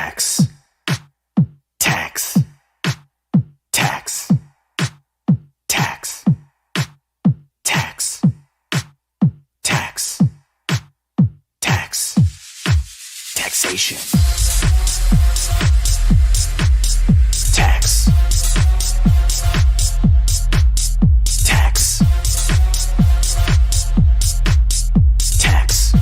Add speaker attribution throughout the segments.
Speaker 1: Tax. Tax. Tax. Tax. Tax. Tax. Tax. Taxation. Tax. Tax. Tax.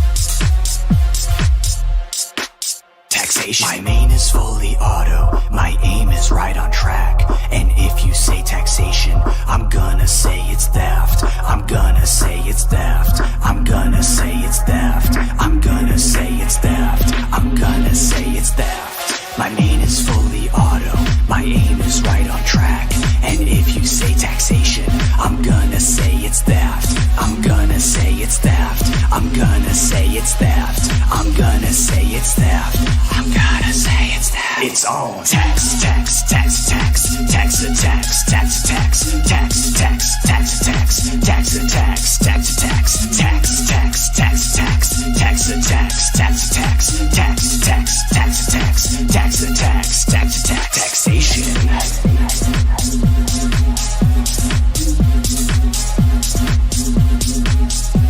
Speaker 1: Taxation. My main is fully auto, my aim is right on track. And if you say taxation, I'm gonna say it's theft. I'm gonna say it's theft. I'm gonna say it's theft. I'm gonna say it's theft. I'm gonna say it's theft. My main is fully auto, my aim is right on track. And if you say taxation, I'm gonna say it's theft. I'm gonna say it's theft. I'm gonna say it's theft. I'm gonna say it's theft. I'm gonna say it's theft. It's on. Tax, tax, tax, tax, tax a tax, tax a tax, tax, tax, tax a tax, tax a tax, tax a tax, tax, tax, tax, tax, tax a tax, tax a tax, tax, tax, tax a tax, tax a tax, tax a tax, taxation.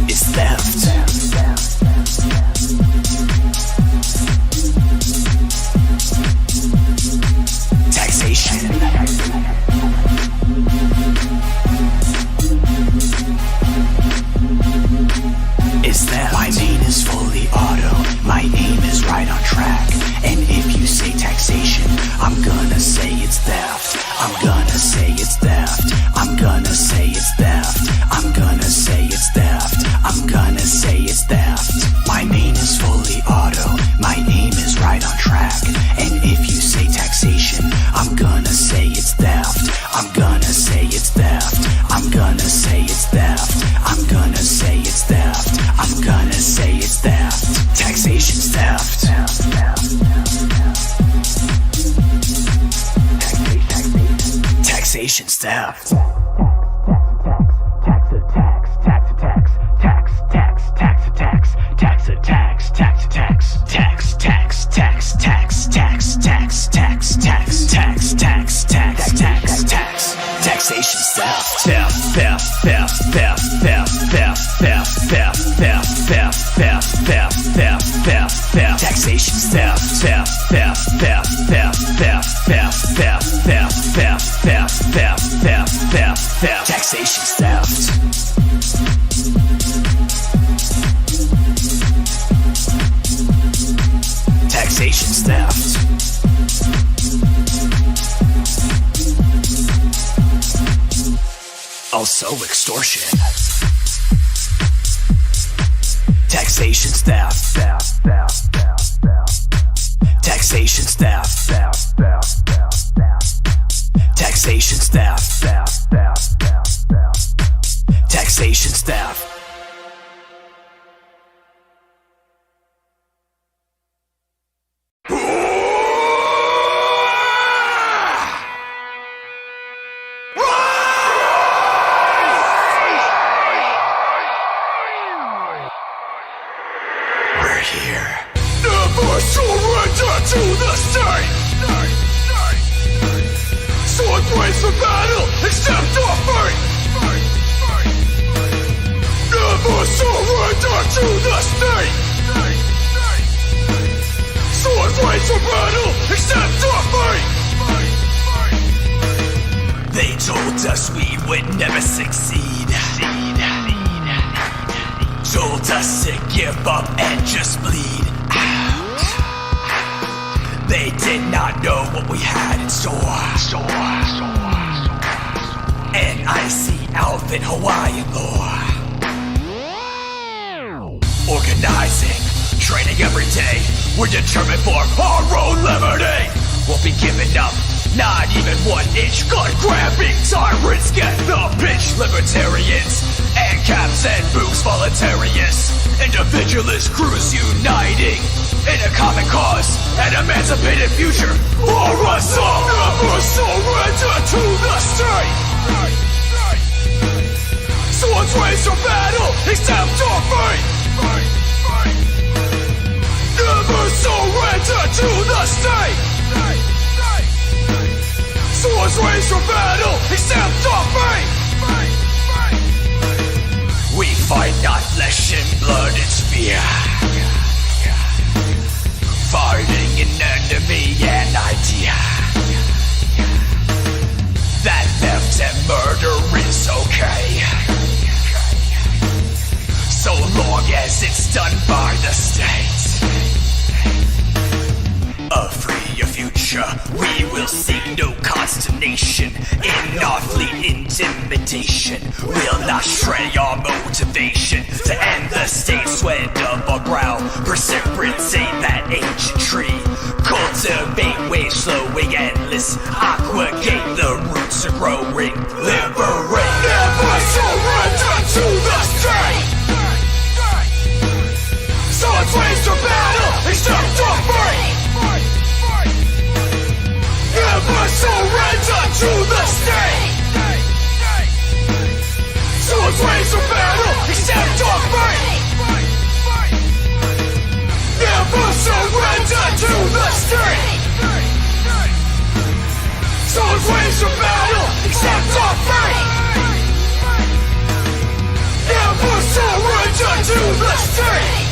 Speaker 1: It's theft. Taxation. It's theft. My main is fully auto, my aim is right on track. And if you say taxation, I'm gonna say it's theft. I'm gonna say it's theft. I'm gonna say it's theft. I'm gonna say it's theft. I'm gonna say it's theft. My main is fully auto, my aim is right on track. And if you say taxation, I'm gonna say it's theft. I'm gonna say it's theft. I'm gonna say it's theft. I'm gonna say it's theft. I'm gonna say it's theft. Taxation's theft. Taxation's theft. Tax a tax, tax a tax, tax, tax, tax a tax, tax a tax, tax a tax, tax, tax, tax, tax, tax, tax, tax, tax, tax, tax, tax, tax, tax. Taxation's theft. Theft, theft, theft, theft, theft, theft, theft, theft, theft, theft, theft, theft, theft, theft, theft. Taxation's theft. Theft, theft, theft, theft, theft, theft, theft, theft, theft, theft, theft, theft, theft, theft. Taxation's theft. Taxation's theft. Also extortion. Taxation's theft. Theft, theft, theft, theft. Taxation's theft. Theft, theft, theft, theft. Taxation's theft. Theft, theft, theft, theft. Taxation's theft.
Speaker 2: To the state! Sword blades for battle, accept our fate! Never surrender to the state! Sword blades for battle, accept our fate!
Speaker 1: They told us we would never succeed. Told us to give up and just bleed. They did not know what we had in store. An icy elven Hawaiian lore. Organizing, training every day. We're determined for our own liberty. Won't be giving up, not even 1 inch. Gun-grabbing tyrants get the pitch. Libertarians, ANCAPs and books voluntarists. Individualist crews uniting in a common cause, an emancipated future for us all. Never surrender to the state. Swords raised for battle, accept our fate. Never surrender to the state. blooded spear, fighting an enemy and idea. That theft and murder is okay, so long as it's done by the state. A freer future, we will seek no consternation in our fleet intimidation. We'll not stray our motivation to end the state sweat of our brow. Precipitate that ancient tree, cultivate waves flowing endless, aquagate the roots are growing, liberate. Never surrender to the state. Swords raised to battle, except to free. Never surrender to the state. Swords raised to battle, except to free. Never surrender to the state. Swords raised to battle, except to free. Never surrender to the state.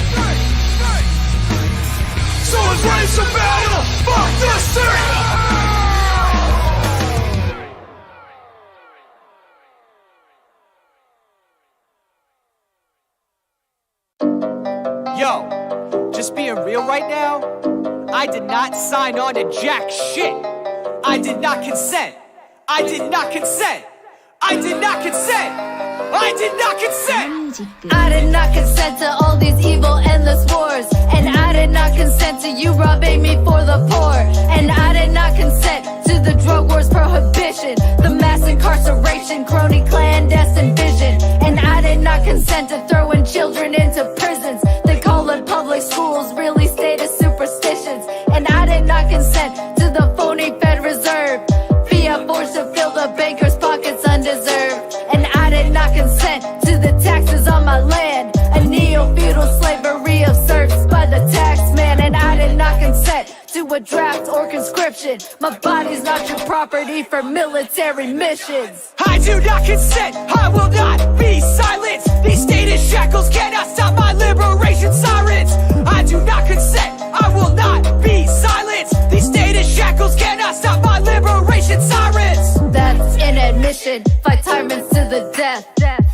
Speaker 1: Swords raised to battle, fuck the state.
Speaker 3: Yo, just being real right now, I did not sign on to jack shit. I did not consent. I did not consent. I did not consent. I did not consent.
Speaker 4: I did not consent to all these evil endless wars, and I did not consent to you robbing me for the poor, and I did not consent to the drug wars prohibition, the mass incarceration, crony clandestine vision, and I did not consent to throwing children into prisons. They call it public schools, really status superstitions, and I did not consent to the phony Fed Reserve, fiat forced to fill the bankers' pockets undeserved, and I did not consent to the taxes on my land, a neo-feudal slavery of serfs by the tax man, and I did not consent to a draft or conscription. My body's not your property for military missions.
Speaker 3: I do not consent. I will not be silenced. These stated shackles cannot stop my liberation sirens. I do not consent. I will not be silenced. These stated shackles cannot stop my liberation sirens.
Speaker 4: That's an admission. Fight tyrants to the death.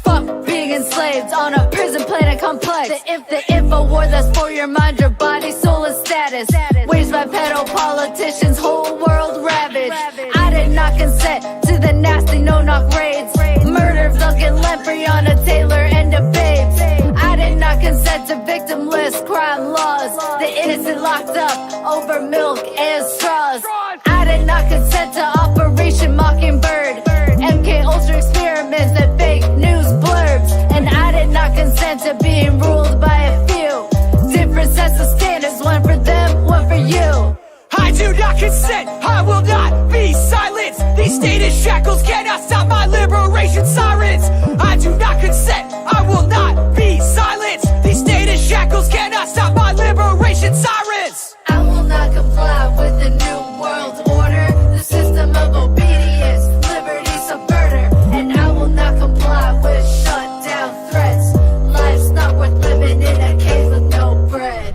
Speaker 4: Fuck being enslaved on a prison planet complex. The info war that's for your mind, your body, soul, and status. Waged by pedo politicians, whole world ravaged. I did not consent to the nasty no-knock raids. Murder of Duncan Lemprey on a Taylor and a Babes. I did not consent to victimless crime laws. The innocent locked up over milk and straws. I did not consent to Operation Mockingbird, MK Ultra experiments and fake news blurbs. And I did not consent to being ruled by a few. Different sets of standards, one for them, one for you.
Speaker 3: I do not consent. I will not be silenced. These stated shackles cannot stop my liberation sirens. I do not consent. I will not be silenced. These stated shackles cannot stop my liberation sirens.
Speaker 4: I will not comply with the new world order, the system of obedience, liberty subverter. And I will not comply with shutdown threats. Life's not worth living in a cave with no bread.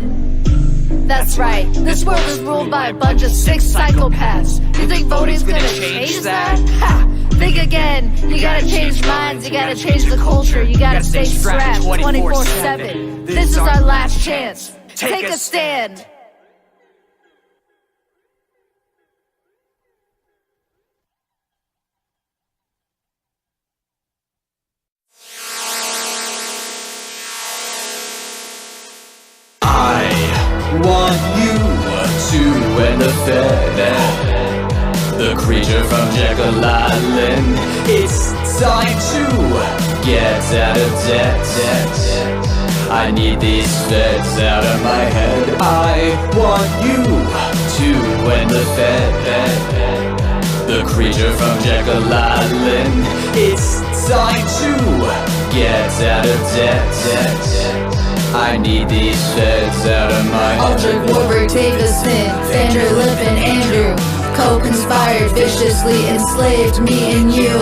Speaker 4: That's right, this world is ruled by a bunch of sick psychopaths. You think voting's gonna change that? Ha! Think again. You gotta change minds, you gotta change the culture, you gotta stay strapped 24/7. This is our last chance. Take a stand.
Speaker 1: Want you to end the Fed, the creature from Jekyll Island. It's time to get out of debt. I need these feds out of my head. I want you to end the Fed, the creature from Jekyll Island. It's time to get out of debt. I need these feds out of my head.
Speaker 4: Aldrich, Warburg, Davison, Vanderlip, and Andrew co-conspired, viciously enslaved me and you.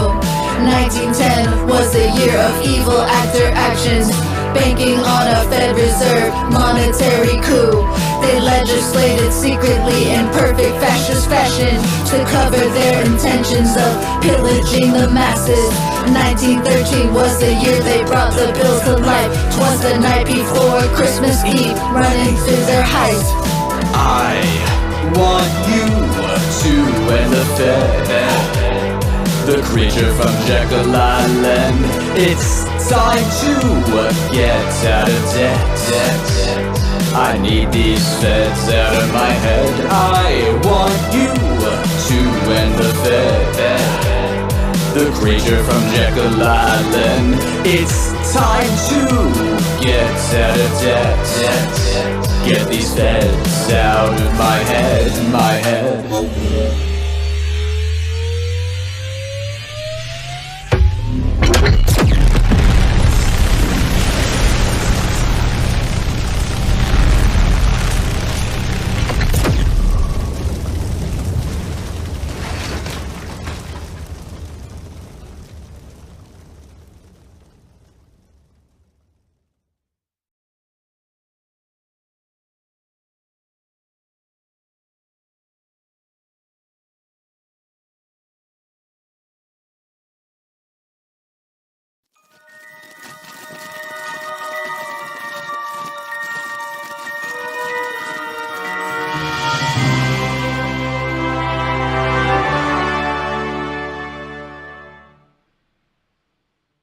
Speaker 4: 1910 was the year of evil actor actions. banking on a Fed Reserve monetary coup. They legislated secretly in perfect fascist fashion to cover their intentions of pillaging the masses. 1913 was the year they brought the bills to life. 'Twas the night before Christmas Eve, running through their height.
Speaker 5: I want you to end the Fed, the creature from Jekyll Island. It's time to get out of debt. I need these feds out of my head. I want you to end the Fed, the creature from Jekyll Island. It's time to get out of debt. Get these feds out of my head.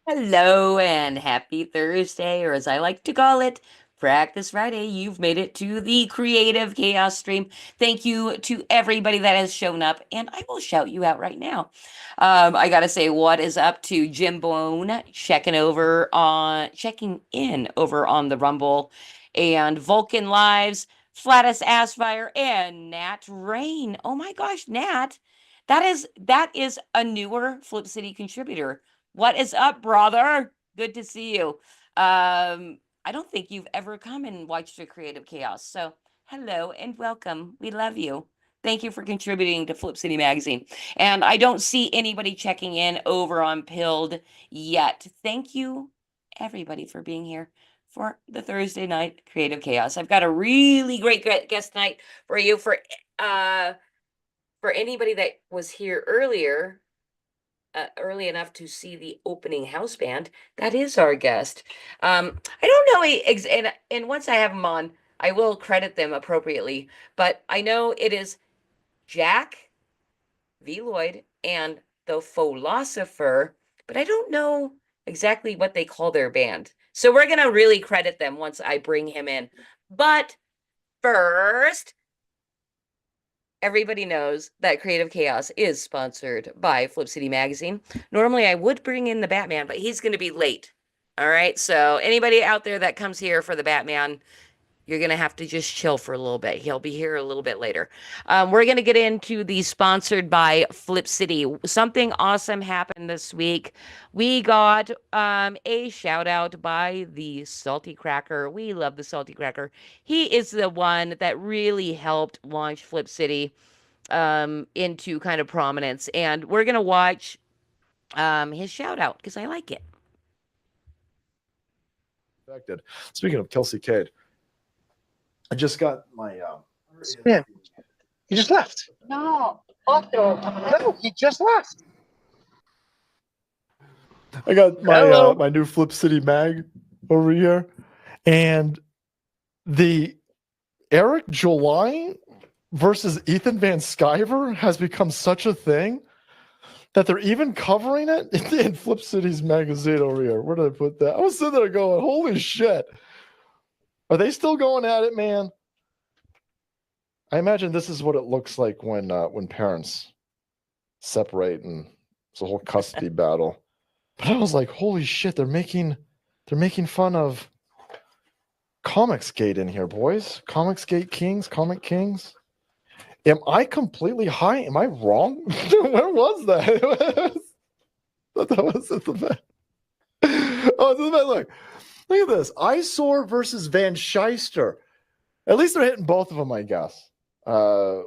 Speaker 6: Hello and happy Thursday, or as I like to call it, Practice Friday. You've made it to the Creative Chaos stream. Thank you to everybody that has shown up, and I will shout you out right now. I gotta say, what is up to Jim Bone checking in over on the Rumble, and Vulcan Lives, Flatus Assfire, and Nat Rain. Oh my gosh, Nat, that is a newer Flip City contributor. What is up, brother? Good to see you. I don't think you've ever come and watched the Creative Chaos. So hello and welcome. We love you. Thank you for contributing to Flip City Magazine. And I don't see anybody checking in over on Pilled yet. Thank you, everybody, for being here for the Thursday night Creative Chaos. I've got a really great guest tonight for you. For anybody that was here early enough to see the opening house band, that is our guest. I don't know, and once I have them on, I will credit them appropriately, but I know it is Jack V. Lloyd and the Philosopher, but I don't know exactly what they call their band. So we're going to really credit them once I bring him in. But first, everybody knows that Creative Chaos is sponsored by Flip City Magazine. Normally, I would bring in the Batman, but he's going to be late. All right, so anybody out there that comes here for the Batman, you're going to have to just chill for a little bit. He'll be here a little bit later. We're going to get into the sponsored by Flip City. Something awesome happened this week. We got a shout out by the Salty Cracker. We love the Salty Cracker. He is the one that really helped launch Flip City into kind of prominence. And we're going to watch his shout out because I like it.
Speaker 7: Speaking of Kelsey Cade, I just got my
Speaker 8: Yeah. He just left.
Speaker 4: No,
Speaker 8: No, he just left.
Speaker 7: I got my
Speaker 8: Hello.
Speaker 7: my new Flip City mag over here, and the Eric July versus Ethan Van Sciver has become such a thing that they're even covering it in Flip City's magazine over here. Where did I put that? I was sitting there going, "Holy shit! Are they still going at it, man?" I imagine this is what it looks like when parents separate and it's a whole custody battle. But I was like, "Holy shit! They're making fun of Comicsgate in here, boys. Comicsgate Kings, Comic Kings." Am I completely high? Am I wrong? Where was that? That was at the back. Oh, it's at the back. Look at this. Eyesore versus Van Shyster. At least they're hitting both of them, I guess.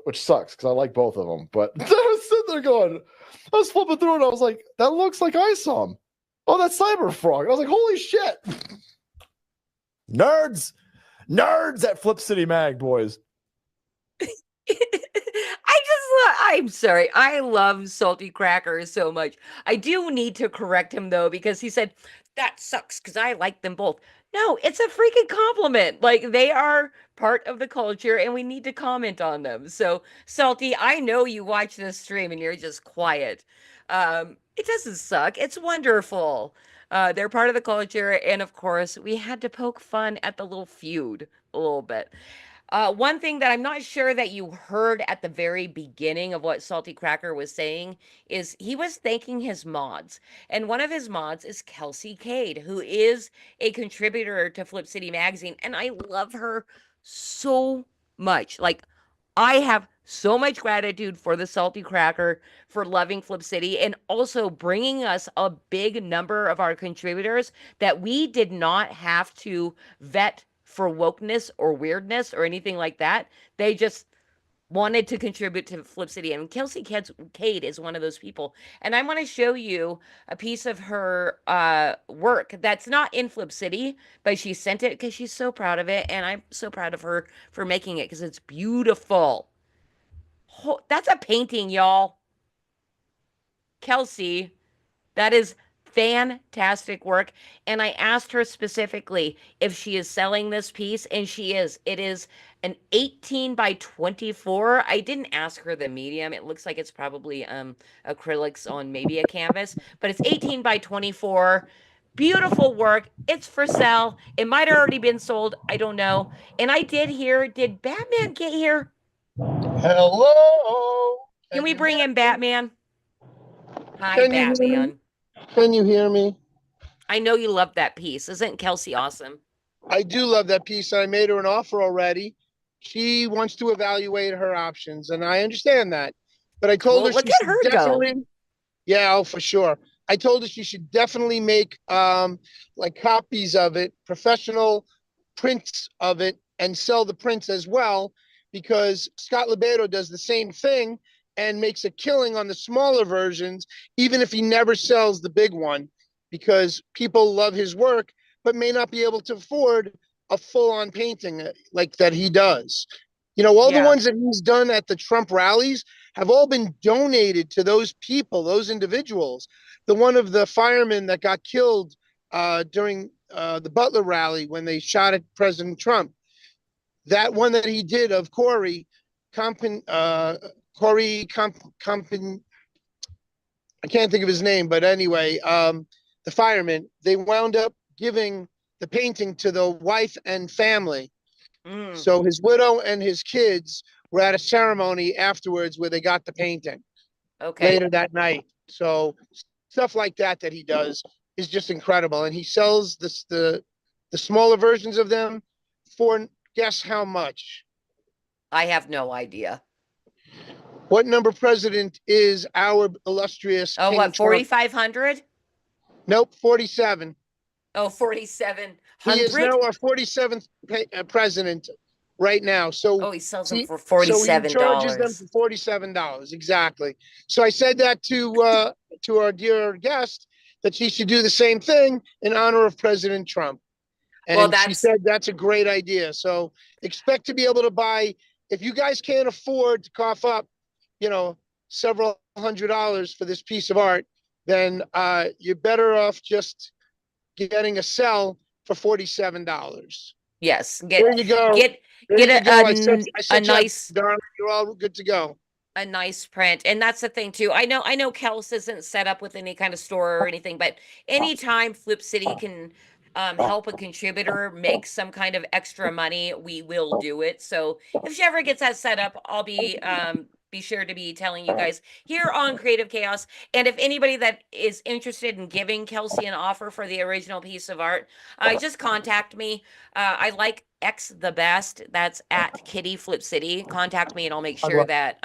Speaker 7: Which sucks because I like both of them. But I was sitting there going, I was flipping through it and I was like, that looks like I saw him. Oh, that's Cyberfrog. I was like, holy shit. Nerds, nerds at Flip City Mag, boys.
Speaker 6: I'm sorry. I love salty crackers so much. I do need to correct him though, because he said that sucks because I like them both. No, it's a freaking compliment. Like they are part of the culture and we need to comment on them. So, Salty, I know you watch this stream and you're just quiet. It doesn't suck. It's wonderful. They're part of the culture, and of course, we had to poke fun at the little feud a little bit. One thing that I'm not sure that you heard at the very beginning of what Salty Cracker was saying is he was thanking his mods. And one of his mods is Kelsey Cade, who is a contributor to Flip City Magazine. And I love her so much. Like, I have so much gratitude for the Salty Cracker for loving Flip City and also bringing us a big number of our contributors that we did not have to vet for wokeness or weirdness or anything like that. They just wanted to contribute to Flip City. And Kelsey Cade is one of those people. And I want to show you a piece of her work that's not in Flip City, but she sent it because she's so proud of it. And I'm so proud of her for making it because it's beautiful. That's a painting, y'all. Kelsey, that is fantastic work. And I asked her specifically if she is selling this piece, and she is. It is an 18 by 24. I didn't ask her the medium. It looks like it's probably acrylics on maybe a canvas, but it's 18 by 24. Beautiful work. It's for sale. It might have already been sold. I don't know. And I did hear, did Batman get here?
Speaker 8: Hello.
Speaker 6: Can we bring in Batman? Hi,
Speaker 8: Can you hear me?
Speaker 6: Batman.
Speaker 8: Can you hear me?
Speaker 6: I know you love that piece. Isn't Kelsey awesome?
Speaker 8: I do love that piece. I made her an offer already. She wants to evaluate her options, and I understand that. But I told
Speaker 6: Well,
Speaker 8: her
Speaker 6: look
Speaker 8: she
Speaker 6: at
Speaker 8: should
Speaker 6: her go.
Speaker 8: definitely, yeah, oh, for sure. I told her she should definitely make like copies of it, professional prints of it, and sell the prints as well, because Scott Libedo does the same thing and makes a killing on the smaller versions, even if he never sells the big one, because people love his work but may not be able to afford a full-on painting like that he does. You know, all the
Speaker 6: Yeah.
Speaker 8: ones that he's done at the Trump rallies have all been donated to those people, those individuals. The one of the firemen that got killed during the Butler rally when they shot at President Trump, that one that he did of Corey Compin, I can't think of his name, but anyway, the fireman, they wound up giving the painting to the wife and family. So his widow and his kids were at a ceremony afterwards where they got the painting later that night. So stuff like that he does is just incredible. And he sells the smaller versions of them for, guess how much?
Speaker 6: I have no idea.
Speaker 8: What number president is our illustrious
Speaker 6: Oh,
Speaker 8: King
Speaker 6: what,
Speaker 8: Trump?
Speaker 6: 4,500?
Speaker 8: Nope, 47.
Speaker 6: Oh, 4,700?
Speaker 8: He is now our 47th president right now. So
Speaker 6: Oh, he sells them for
Speaker 8: so he
Speaker 6: $47.
Speaker 8: charges them for $47. Exactly. So I said that to our dear guest that she should do the same thing in honor of President Trump. And she said that's a great idea. So expect to be able to buy, if you guys can't afford to cough up, you know, several $100s for this piece of art, then you're better off just getting a cell for $47.
Speaker 6: Yes.
Speaker 8: There you go.
Speaker 6: Get
Speaker 8: I
Speaker 6: a nice,
Speaker 8: darling. You're all good to go.
Speaker 6: A nice print. And that's the thing too. I know Kels isn't set up with any kind of store or anything, but anytime Flip City can help a contributor make some kind of extra money, we will do it. So if she ever gets that set up, I'll be sure to be telling you guys here on Creative Chaos. And if anybody that is interested in giving Kelsey an offer for the original piece of art, just contact me. I like X the best. That's at Kitty Flip City. Contact me and I'll make sure that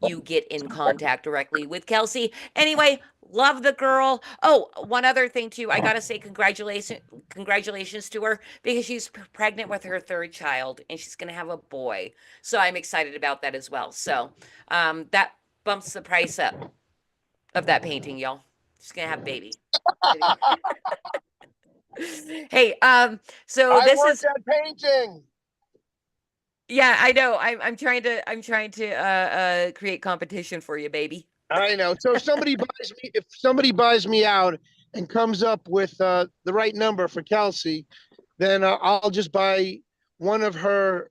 Speaker 6: you get in contact directly with Kelsey. Anyway, love the girl. Oh, one other thing too. I gotta say congratulations to her because she's pregnant with her third child and she's gonna have a boy. So I'm excited about that as well. So that bumps the price up of that painting, y'all. She's gonna have a baby. Hey, so
Speaker 8: I
Speaker 6: this
Speaker 8: work
Speaker 6: is
Speaker 8: at painting.
Speaker 6: yeah, I know. I'm trying to create competition for you, baby.
Speaker 8: I know. So if somebody buys me out and comes up with the right number for Kelsey, then I'll just buy one of her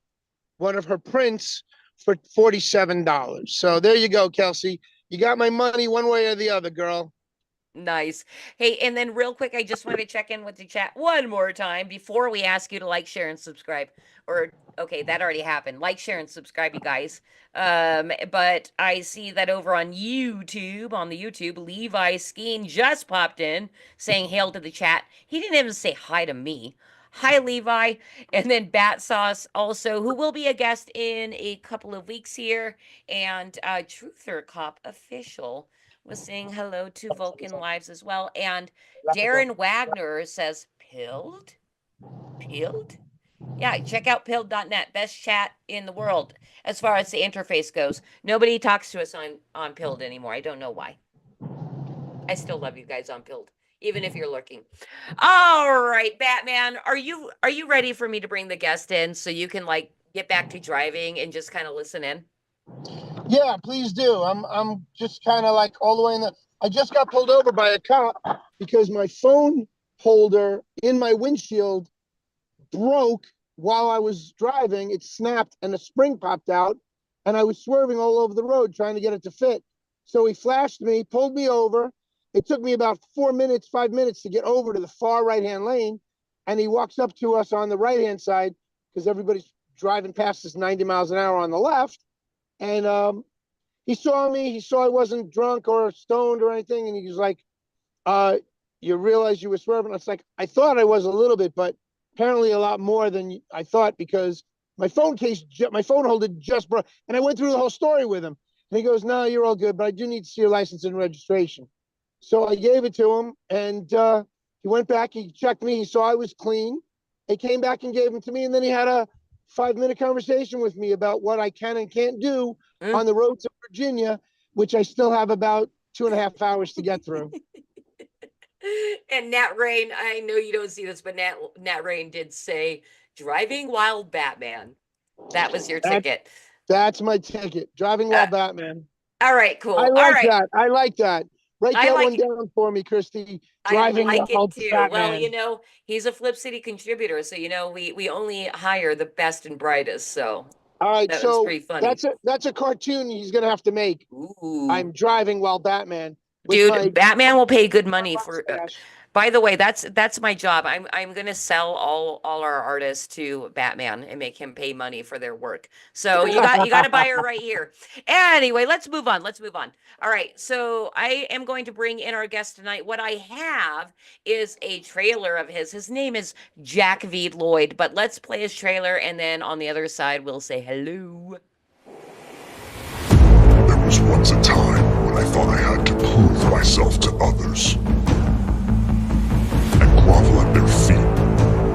Speaker 8: one of her prints for $47. So there you go, Kelsey. You got my money one way or the other, girl.
Speaker 6: Nice. Hey, and then real quick, I just wanted to check in with the chat one more time before we ask you to like, share, and subscribe. Or okay, that already happened. Like, share, and subscribe, you guys. But I see that over on YouTube, Levi Skeen just popped in saying hail to the chat. He didn't even say hi to me. Hi, Levi. And then Bat Sauce also, who will be a guest in a couple of weeks here, and Truther Cop official was saying hello to Vulcan Lives as well. And Darren Wagner says, Pilled? Pilled? Yeah, check out pilled.net. Best chat in the world as far as the interface goes. Nobody talks to us on Pilled anymore. I don't know why. I still love you guys on Pilled, even if you're lurking. All right, Batman, are you ready for me to bring the guest in so you can like get back to driving and just kind of listen in?
Speaker 8: Yeah, please do. I'm just kind of like all the way in the. I just got pulled over by a cop because my phone holder in my windshield broke while I was driving. It snapped and the spring popped out, and I was swerving all over the road trying to get it to fit. So he flashed me, pulled me over. It took me about 4 minutes, 5 minutes to get over to the far right-hand lane, and he walks up to us on the right-hand side because everybody's driving past us 90 miles an hour on the left. And he saw me. He saw I wasn't drunk or stoned or anything, and he was like, "You realize you were swerving?" It's like I thought I was a little bit, but apparently a lot more than I thought because my phone holder just broke, and I went through the whole story with him. And he goes, "No, you're all good, but I do need to see your license and registration." So I gave it to him, and he went back. He checked me. He saw I was clean. He came back and gave them to me, and then he had a 5-minute conversation with me about what I can and can't do on the roads of Virginia, which I still have about 2.5 hours to get through.
Speaker 6: And Nat Rain, I know you don't see this, but Nat Rain did say driving while Batman. That was your ticket.
Speaker 8: That's my ticket. Driving while Batman.
Speaker 6: All right, cool.
Speaker 8: I
Speaker 6: All
Speaker 8: like
Speaker 6: right.
Speaker 8: that. I like that. Write
Speaker 6: I
Speaker 8: that
Speaker 6: like
Speaker 8: one
Speaker 6: it.
Speaker 8: down for me, Christy.
Speaker 6: I
Speaker 8: Driving
Speaker 6: like
Speaker 8: while
Speaker 6: it too. Well,
Speaker 8: Batman.
Speaker 6: you know, he's a Flip City contributor, so you know we only hire the best and brightest. So
Speaker 8: All right,
Speaker 6: that was
Speaker 8: so
Speaker 6: pretty funny.
Speaker 8: that's a cartoon he's gonna have to make.
Speaker 6: Ooh.
Speaker 8: I'm driving while Batman.
Speaker 6: Dude, Batman will pay good money for.
Speaker 8: mustache.
Speaker 6: By the way, that's my job. I'm gonna sell all our artists to Batman and make him pay money for their work. So you got a buyer right here. Anyway, let's move on. Let's move on. All right. So I am going to bring in our guest tonight. What I have is a trailer of his. His name is Jack V. Lloyd. But let's play his trailer, and then on the other side we'll say hello.
Speaker 2: There was once a time when I thought I had to prove myself to others and grovel at their feet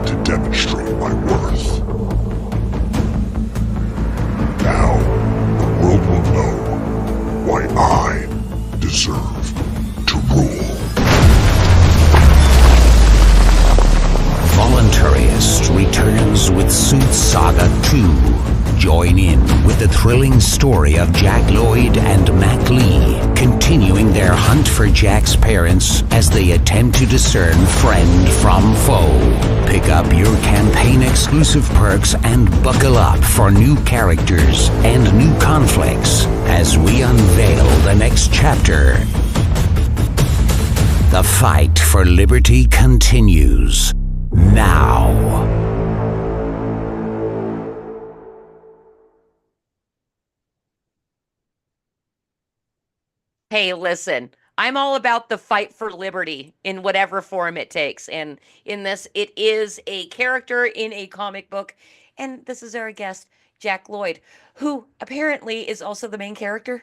Speaker 2: to demonstrate my worth. Now, the world will know why I deserve to rule.
Speaker 9: Voluntariist returns with Suit Saga 2. Join in with the thrilling story of Jack Lloyd and Mac Lee, continuing their hunt for Jack's parents as they attempt to discern friend from foe. Pick up your campaign-exclusive perks and buckle up for new characters and new conflicts as we unveil the next chapter. The fight for liberty continues now.
Speaker 6: Hey, listen, I'm all about the fight for liberty in whatever form it takes. And in this, it is a character in a comic book. And this is our guest, Jack Lloyd, who apparently is also the main character.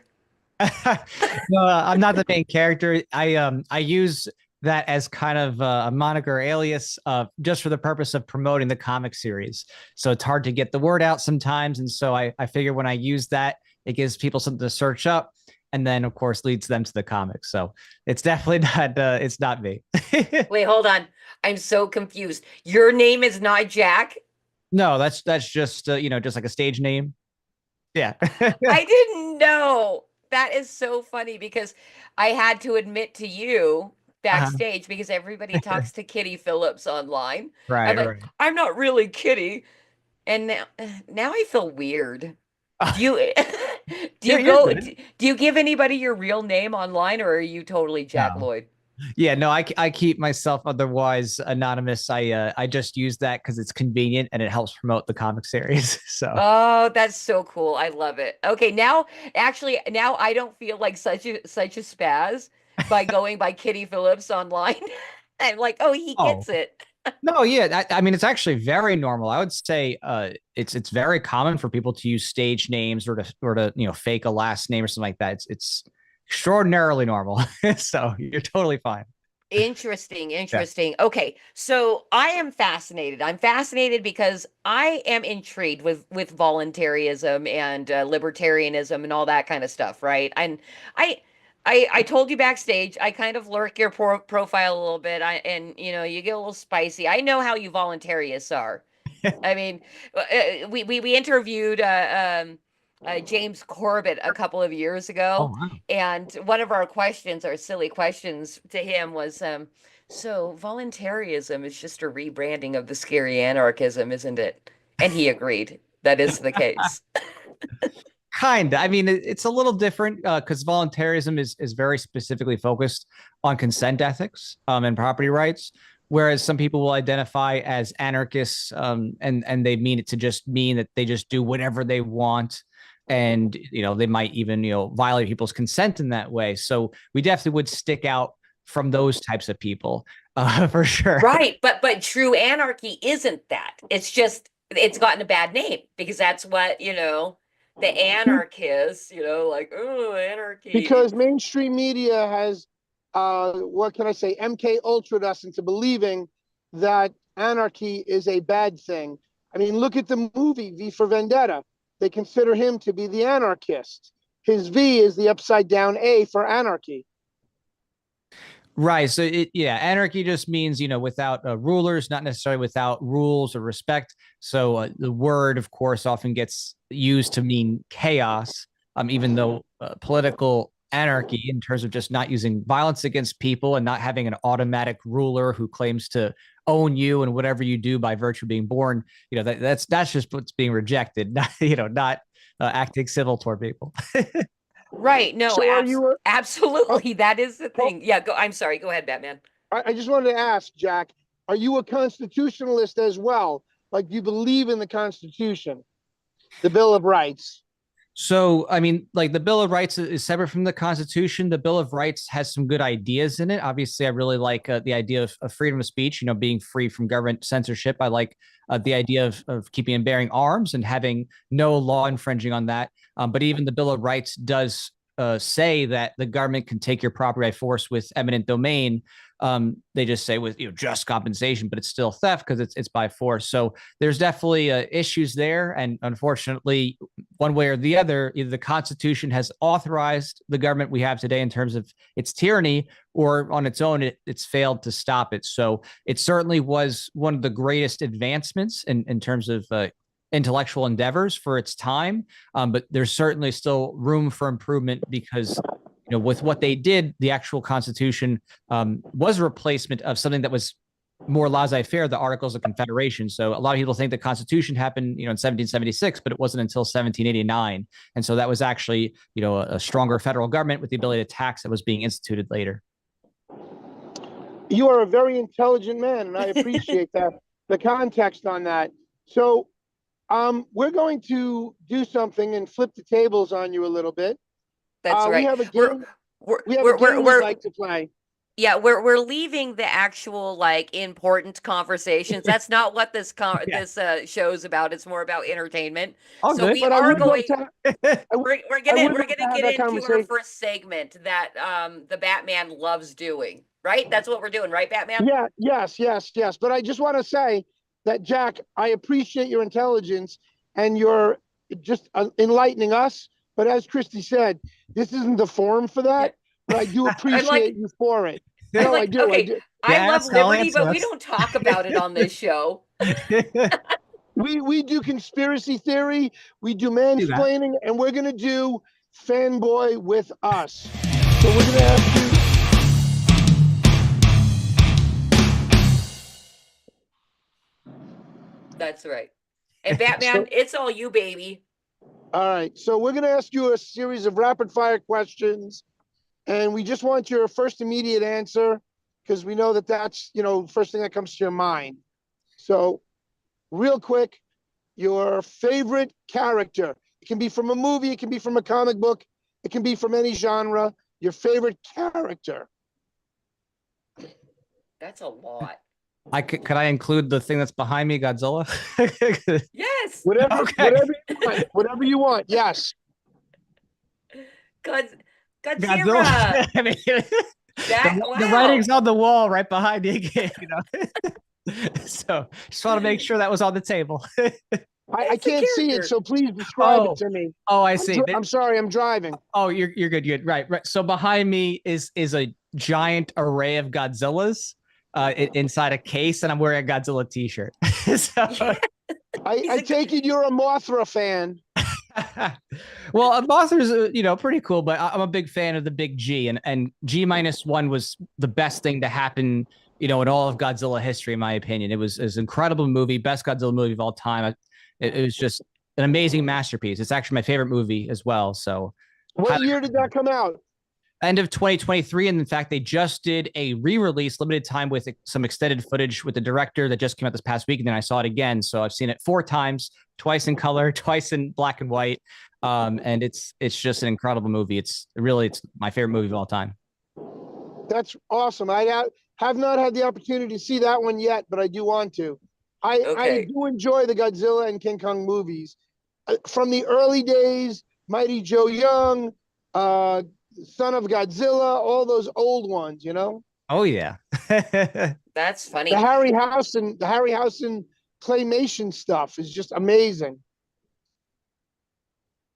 Speaker 10: No, I'm not the main character. I use that as kind of a moniker alias just for the purpose of promoting the comic series. So it's hard to get the word out sometimes. And so I figure when I use that, it gives people something to search up. and then of course leads them to the comics. So it's definitely not it's not me.
Speaker 6: Wait, hold on. I'm so confused. Your name is not Jack?
Speaker 10: No, that's just just like a stage name. Yeah.
Speaker 6: I didn't know. That is so funny because I had to admit to you
Speaker 10: Uh-huh.
Speaker 6: backstage because everybody talks to Kitty Phillips online. I'm
Speaker 10: Right,
Speaker 6: like,
Speaker 10: right.
Speaker 6: I'm not really Kitty. And now I feel weird. Do you do
Speaker 10: Yeah,
Speaker 6: you
Speaker 10: you're
Speaker 6: go
Speaker 10: good.
Speaker 6: do you give anybody your real name online or are you totally Jack
Speaker 10: No.
Speaker 6: Lloyd?
Speaker 10: Yeah, no, I keep myself otherwise anonymous. I just use that because it's convenient and it helps promote the comic series. So
Speaker 6: Oh, that's so cool. I love it. Okay, now I don't feel like such a spaz by going by Kitty Phillips online. I'm like, oh, he
Speaker 10: oh
Speaker 6: gets it.
Speaker 10: no, yeah, I mean it's actually very normal. I would say it's very common for people to use stage names or to fake a last name or something like that. It's extraordinarily normal. So you're totally fine.
Speaker 6: Interesting,
Speaker 10: Yeah.
Speaker 6: interesting. Okay, so I am fascinated. I'm fascinated because I am intrigued with voluntarism and libertarianism and all that kind of stuff, right? And I I told you backstage, I kind of lurk your profile a little bit. And you get a little spicy. I know how you voluntarists are. I mean, we interviewed James Corbett a couple of years
Speaker 10: Oh
Speaker 6: ago,
Speaker 10: wow.
Speaker 6: and one of our questions, our silly questions to him was, so voluntarism is just a rebranding of the scary anarchism, isn't it? And he agreed. That is the case.
Speaker 10: Kind of. I mean, it's a little different because voluntarism is very specifically focused on consent ethics and property rights, whereas some people will identify as anarchists and they mean it to just mean that they just do whatever they want, and they might even violate people's consent in that way. So we definitely would stick out from those types of people for sure.
Speaker 6: Right, but true anarchy isn't that. It's just it's gotten a bad name because that's what, the anarchists, like, oh, anarchy.
Speaker 8: Because mainstream media has, what can I say, MK Ultra'd us into believing that anarchy is a bad thing. I mean, look at the movie V for Vendetta. They consider him to be the anarchist. His V is the upside down A for anarchy.
Speaker 10: Right. So anarchy just means, without rulers, not necessarily without rules or respect. So the word, of course, often gets used to mean chaos, even though political anarchy, in terms of just not using violence against people and not having an automatic ruler who claims to own you and whatever you do by virtue of being born, that's just what's being rejected, not, not acting civil toward people.
Speaker 6: Right. No,
Speaker 8: So are you?
Speaker 6: absolutely. That is the
Speaker 8: Well,
Speaker 6: thing. Yeah, go. I'm sorry. Go ahead, Batman.
Speaker 8: I just wanted to ask, Jack, are you a constitutionalist as well? Like, do you believe in the Constitution, the Bill of Rights?
Speaker 10: So, I mean, like the Bill of Rights is separate from the Constitution. The Bill of Rights has some good ideas in it. Obviously, I really like the idea of freedom of speech, being free from government censorship. I like the idea of keeping and bearing arms and having no law infringing on that. But even the Bill of Rights does say that the government can take your property by force with eminent domain. They just say with just compensation, but it's still theft because it's by force. So there's definitely issues there, and unfortunately, one way or the other, either the Constitution has authorized the government we have today in terms of its tyranny, or on its own, it's failed to stop it. So it certainly was one of the greatest advancements in terms of intellectual endeavors for its time, but there's certainly still room for improvement because with what they did, the actual Constitution was a replacement of something that was more laissez-faire, the Articles of Confederation. So a lot of people think the Constitution happened, in 1776, but it wasn't until 1789. And so that was actually, a stronger federal government with the ability to tax that was being instituted later.
Speaker 8: You are a very intelligent man, and I appreciate that, the context on that. So we're going to do something and flip the tables on you a little bit.
Speaker 6: That's right.
Speaker 8: We have a game. We have a game we'd like to play.
Speaker 6: Yeah, we're leaving the actual important conversations. That's not what this this show's about. It's more about entertainment.
Speaker 10: Oh,
Speaker 6: so
Speaker 10: good.
Speaker 6: we
Speaker 8: But
Speaker 6: are going.
Speaker 8: We're
Speaker 6: Gonna get into our first segment that the Batman loves doing. Right? That's what we're doing, right, Batman?
Speaker 8: Yeah, yes. But I just want to say that, Jack, I appreciate your intelligence and your just enlightening us. But as Christy said, this isn't the forum for that. But I do appreciate you for it.
Speaker 6: I'm
Speaker 8: No, I
Speaker 6: like,
Speaker 8: do. I
Speaker 6: okay,
Speaker 8: do.
Speaker 6: I love
Speaker 10: Yes, I'll
Speaker 6: liberty,
Speaker 10: answer
Speaker 6: but we
Speaker 10: this.
Speaker 6: don't talk about it on this show.
Speaker 8: We do conspiracy theory, we do
Speaker 10: Do that.
Speaker 8: mansplaining, and we're gonna do fanboy with us. So we're gonna have to.
Speaker 6: That's right. And Batman, it's all you, baby.
Speaker 8: All right, so we're gonna ask you a series of rapid fire questions, and we just want your first immediate answer because we know that that's first thing that comes to your mind. So, real quick, your favorite character. It can be from a movie, it can be from a comic book, it can be from any genre. Your favorite character.
Speaker 6: That's a lot.
Speaker 10: Could I include the thing that's behind me, Godzilla?
Speaker 6: Yes.
Speaker 8: Whatever,
Speaker 10: Okay.
Speaker 8: whatever you want. Whatever you want. Yes.
Speaker 6: Godzilla.
Speaker 10: I mean, the writing's on the wall right behind me again, So just want to make sure that was on the table.
Speaker 8: I can't see it,
Speaker 6: character.
Speaker 8: so please describe it to me.
Speaker 10: Oh, I see.
Speaker 8: I'm sorry, I'm driving.
Speaker 10: Oh, you're good. You're good. Right. So behind me is a giant array of Godzillas inside a case, and I'm wearing a Godzilla t-shirt. So
Speaker 8: I take it you're a Mothra fan.
Speaker 10: well, Mothra's pretty cool, but I'm a big fan of the big G, and G-1 was the best thing to happen, in all of Godzilla history, in my opinion. It was an incredible movie, best Godzilla movie of all time. It was just an amazing masterpiece. It's actually my favorite movie as well. So,
Speaker 8: what year did that come out?
Speaker 10: End of 2023, and in fact, they just did a re-release, limited time, with some extended footage with the director that just came out this past week, and then I saw it again. So I've seen it 4 times, twice in color, twice in black and white, and it's just an incredible movie. It's my favorite movie of all time.
Speaker 8: That's awesome. I have not had the opportunity to see that one yet, but I do want to. I do enjoy the Godzilla and King Kong movies from the early days. Mighty Joe Young, Son of Godzilla, all those old ones,
Speaker 10: Oh yeah.
Speaker 6: That's funny.
Speaker 8: The Harryhausen claymation stuff is just amazing.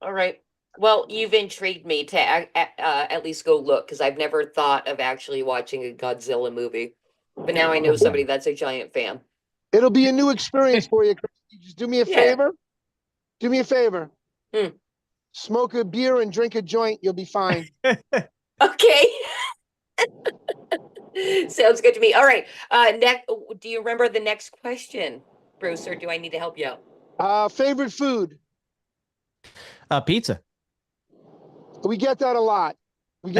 Speaker 6: All right. Well, you've intrigued me to at least go look, because I've never thought of actually watching a Godzilla movie. But now I know somebody that's a giant fan.
Speaker 8: It'll be a new experience for you, Christy. Just do me a favor. Do me a favor. Smoke a beer and drink a joint. You'll be fine.
Speaker 6: Okay. Sounds good to me. All right. Next, do you remember the next question, Bruce, or do I need to help you out?
Speaker 8: Favorite food?
Speaker 10: Pizza.
Speaker 8: We get that a lot. And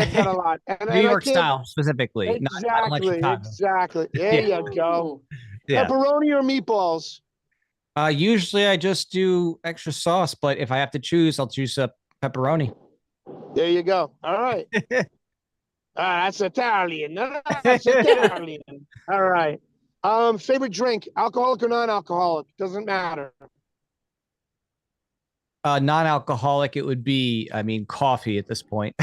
Speaker 10: New York style, specifically.
Speaker 8: Exactly. There you go.
Speaker 10: Yeah.
Speaker 8: Pepperoni or meatballs?
Speaker 10: Usually I just do extra sauce, but if I have to choose, I'll choose pepperoni.
Speaker 8: There you go. All right. That's Italian. That's Italian. All right. Favorite drink, alcoholic or non-alcoholic? Doesn't matter.
Speaker 10: Non-alcoholic, it would be, coffee at this point,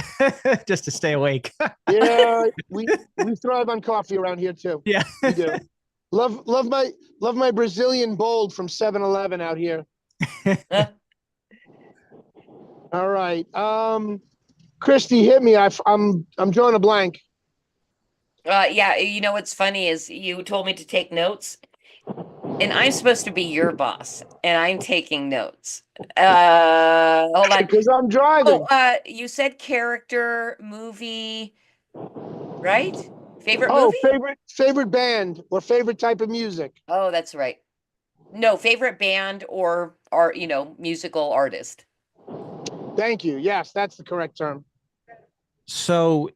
Speaker 10: just to stay awake.
Speaker 8: Yeah, we thrive on coffee around here too.
Speaker 10: Yeah,
Speaker 8: we do. Love my Brazilian Bold from 7-Eleven out here. All right, Christy, hit me. I'm drawing a blank.
Speaker 6: Yeah, what's funny is you told me to take notes, and I'm supposed to be your boss, and I'm taking notes. Hold on,
Speaker 8: because I'm driving.
Speaker 6: Oh, you said character, movie, right? Favorite movie?
Speaker 8: Favorite band or favorite type of music.
Speaker 6: Oh, that's right. No, favorite band or musical artist.
Speaker 8: Thank you. Yes, that's the correct term.
Speaker 10: So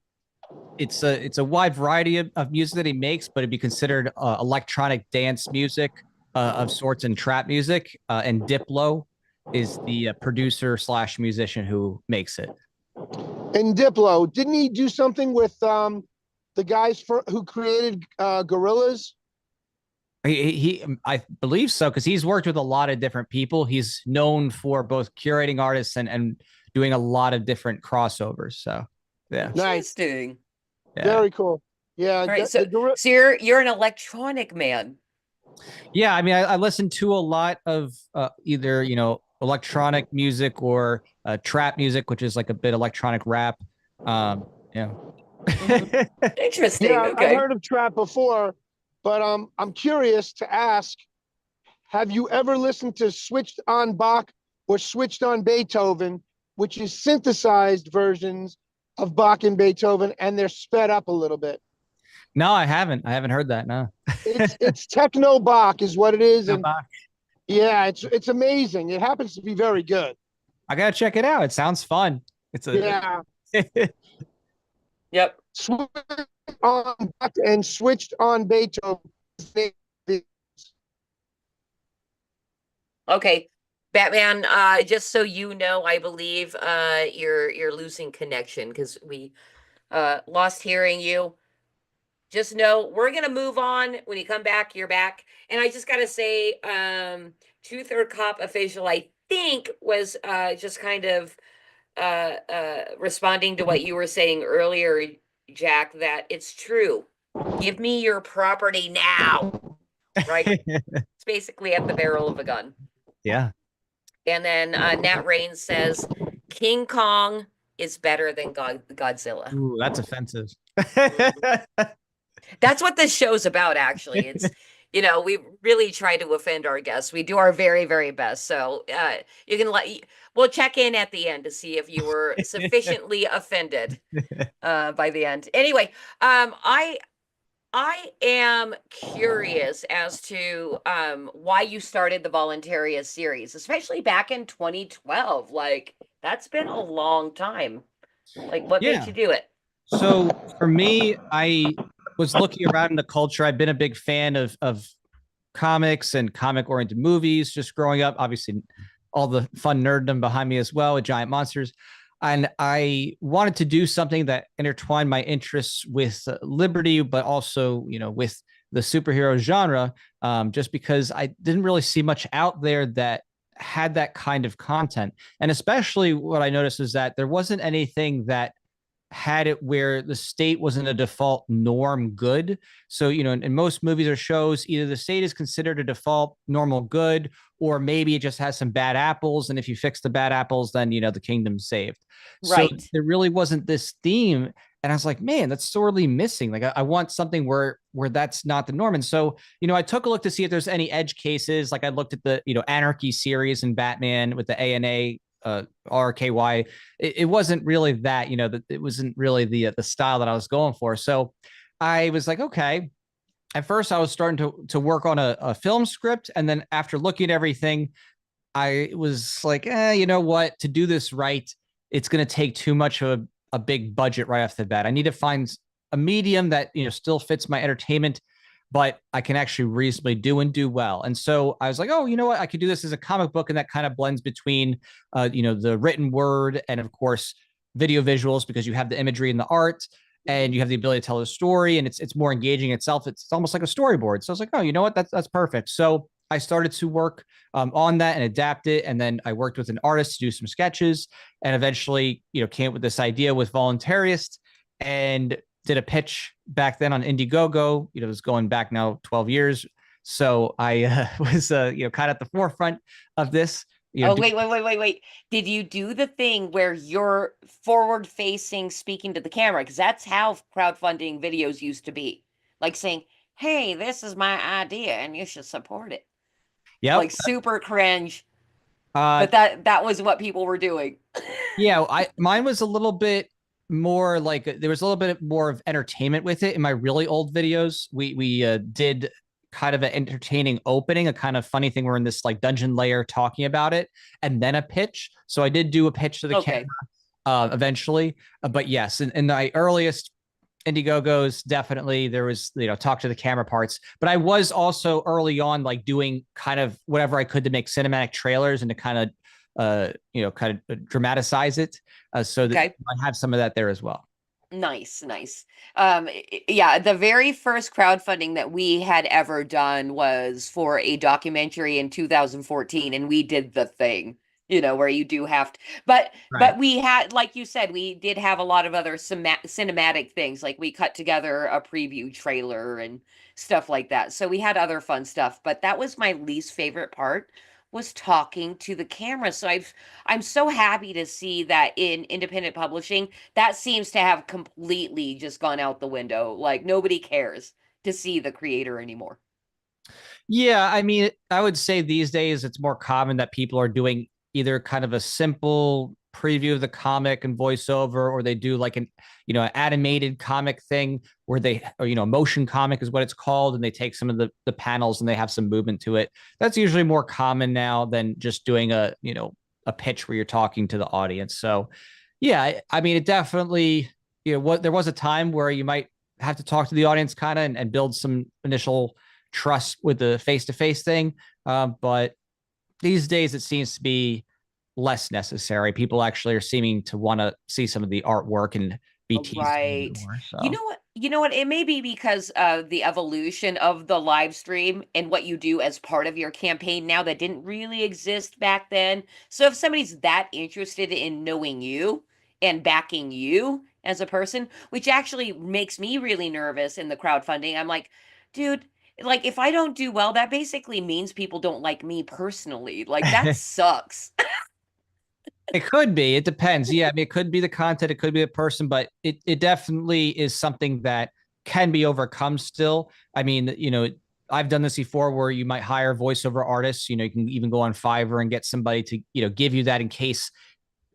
Speaker 10: it's a wide variety of music that he makes, but it'd be considered electronic dance music of sorts and trap music. And Diplo is the producer / musician who makes it.
Speaker 8: And Diplo, didn't he do something with the guys who created Gorillaz?
Speaker 10: I believe so, because he's worked with a lot of different people. He's known for both curating artists and doing a lot of different crossovers. So yeah,
Speaker 6: interesting.
Speaker 10: Yeah.
Speaker 8: Very cool. Yeah.
Speaker 6: All right, so you're an electronic man.
Speaker 10: Yeah, I listen to a lot of either electronic music or trap music, which is like a bit electronic rap. Yeah.
Speaker 6: Interesting.
Speaker 8: Yeah, I've
Speaker 6: Okay.
Speaker 8: heard of trap before, but I'm curious to ask, have you ever listened to Switched on Bach or Switched on Beethoven, which is synthesized versions of Bach and Beethoven, and they're sped up a little bit?
Speaker 10: No, I haven't. I haven't heard that. No.
Speaker 8: It's techno Bach is what it is,
Speaker 10: No,
Speaker 8: and yeah, it's amazing. It happens to be very good.
Speaker 10: I gotta check it out. It sounds fun. It's a
Speaker 8: Yeah,
Speaker 6: Yep.
Speaker 8: switched on Bach and Switched on Beethoven.
Speaker 6: Okay. Batman, just so you know, I believe you're losing connection because we lost hearing you. Just know we're gonna move on. When you come back, you're back. And I just gotta say, Truth or Cop official, I think, was just kind of responding to what you were saying earlier, Jack, that it's true. Give me your property now. Right? It's basically at the barrel of a gun.
Speaker 10: Yeah.
Speaker 6: And then Nat Raines says King Kong is better than Godzilla.
Speaker 10: Ooh, that's offensive.
Speaker 6: That's what this show's about, actually. It's, we really try to offend our guests. We do our very, very best. So you can we'll check in at the end to see if you were sufficiently offended by the end. Anyway, I am curious as to why you started the Voluntarius series, especially back in 2012. Like, that's been a long time. Like, what made you do it?
Speaker 10: So for me, I was looking around in the culture. I've been a big fan of comics and comic-oriented movies just growing up. Obviously, all the fun nerddom behind me as well with giant monsters. And I wanted to do something that intertwined my interests with liberty, but also, with the superhero genre, just because I didn't really see much out there that had that kind of content. And especially what I noticed is that there wasn't anything that had it where the state wasn't a default norm good. So, in most movies or shows, either the state is considered a default normal good, or maybe it just has some bad apples. And if you fix the bad apples, then, the kingdom's saved.
Speaker 6: Right.
Speaker 10: So there really wasn't this theme. And I was like, man, that's sorely missing. Like, I want something where that's not the norm. And so, I took a look to see if there's any edge cases. Like, I looked at the, Anarchy series in Batman with the ANA, RKY. It wasn't really that, it wasn't really the style that I was going for. So I was like, okay. At first, I was starting to work on a film script, and then after looking at everything, I was like, you know what? To do this right, it's going to take too much of a big budget right off the bat. I need to find a medium that still fits my entertainment, but I can actually reasonably do well. And so I was like, oh, you know what? I could do this as a comic book, and that kind of blends between, the written word and, of course, video visuals, because you have the imagery and the art, and you have the ability to tell a story, and it's more engaging itself. It's almost like a storyboard. So I was like, oh, you know what? That's perfect. So I started to work on that and adapt it, and then I worked with an artist to do some sketches, and eventually, came up with this idea with Voluntarist, and did a pitch back then on Indiegogo. It was going back now 12 years. So I was, kind of at the forefront of this.
Speaker 6: Wait. Did you do the thing where you're forward facing, speaking to the camera? Because that's how crowdfunding videos used to be. Like saying, hey, this is my idea and you should support it.
Speaker 10: Yeah.
Speaker 6: Like super cringe. But that was what people were doing.
Speaker 10: Yeah. Mine was a little bit more like, there was a little bit more of entertainment with it. In my really old videos, we did kind of an entertaining opening, a kind of funny thing. We're in this like dungeon layer talking about it, and then a pitch. So I did do a pitch to the camera eventually. But yes, in the earliest Indiegogos, definitely there was, talk to the camera parts. But I was also early on like doing kind of whatever I could to make cinematic trailers and to kind of kind of dramatize it, so that I have some of that there as well.
Speaker 6: Nice. Yeah, the very first crowdfunding that we had ever done was for a documentary in 2014, and we did the thing, where you do have to, but we had, like you said, we did have a lot of other cinematic things, like we cut together a preview trailer and stuff like that. So we had other fun stuff, but that was my least favorite part, was talking to the camera. So I'm so happy to see that in independent publishing, that seems to have completely just gone out the window. Like nobody cares to see the creator anymore.
Speaker 10: Yeah, I mean, I would say these days it's more common that people are doing either kind of a simple preview of the comic and voiceover, or they do like an, animated comic thing where they, or, motion comic is what it's called. And they take some of the panels and they have some movement to it. That's usually more common now than just doing a pitch where you're talking to the audience. So yeah, I mean, it definitely, there was a time where you might have to talk to the audience kind of and build some initial trust with the face-to-face thing. But these days it seems to be less necessary. People actually are seeming to want to see some of the artwork and be teased
Speaker 6: Right.
Speaker 10: more. So.
Speaker 6: You know what? You know what? It may be because of the evolution of the live stream and what you do as part of your campaign now that didn't really exist back then. So if somebody's that interested in knowing you and backing you as a person, which actually makes me really nervous in the crowdfunding, I'm like, dude, like if I don't do well, that basically means people don't like me personally. Like that sucks.
Speaker 10: It could be. It depends. Yeah, I mean, it could be the content, it could be the person, but it definitely is something that can be overcome still. I mean, I've done this before where you might hire voiceover artists. You can even go on Fiverr and get somebody to, give you that in case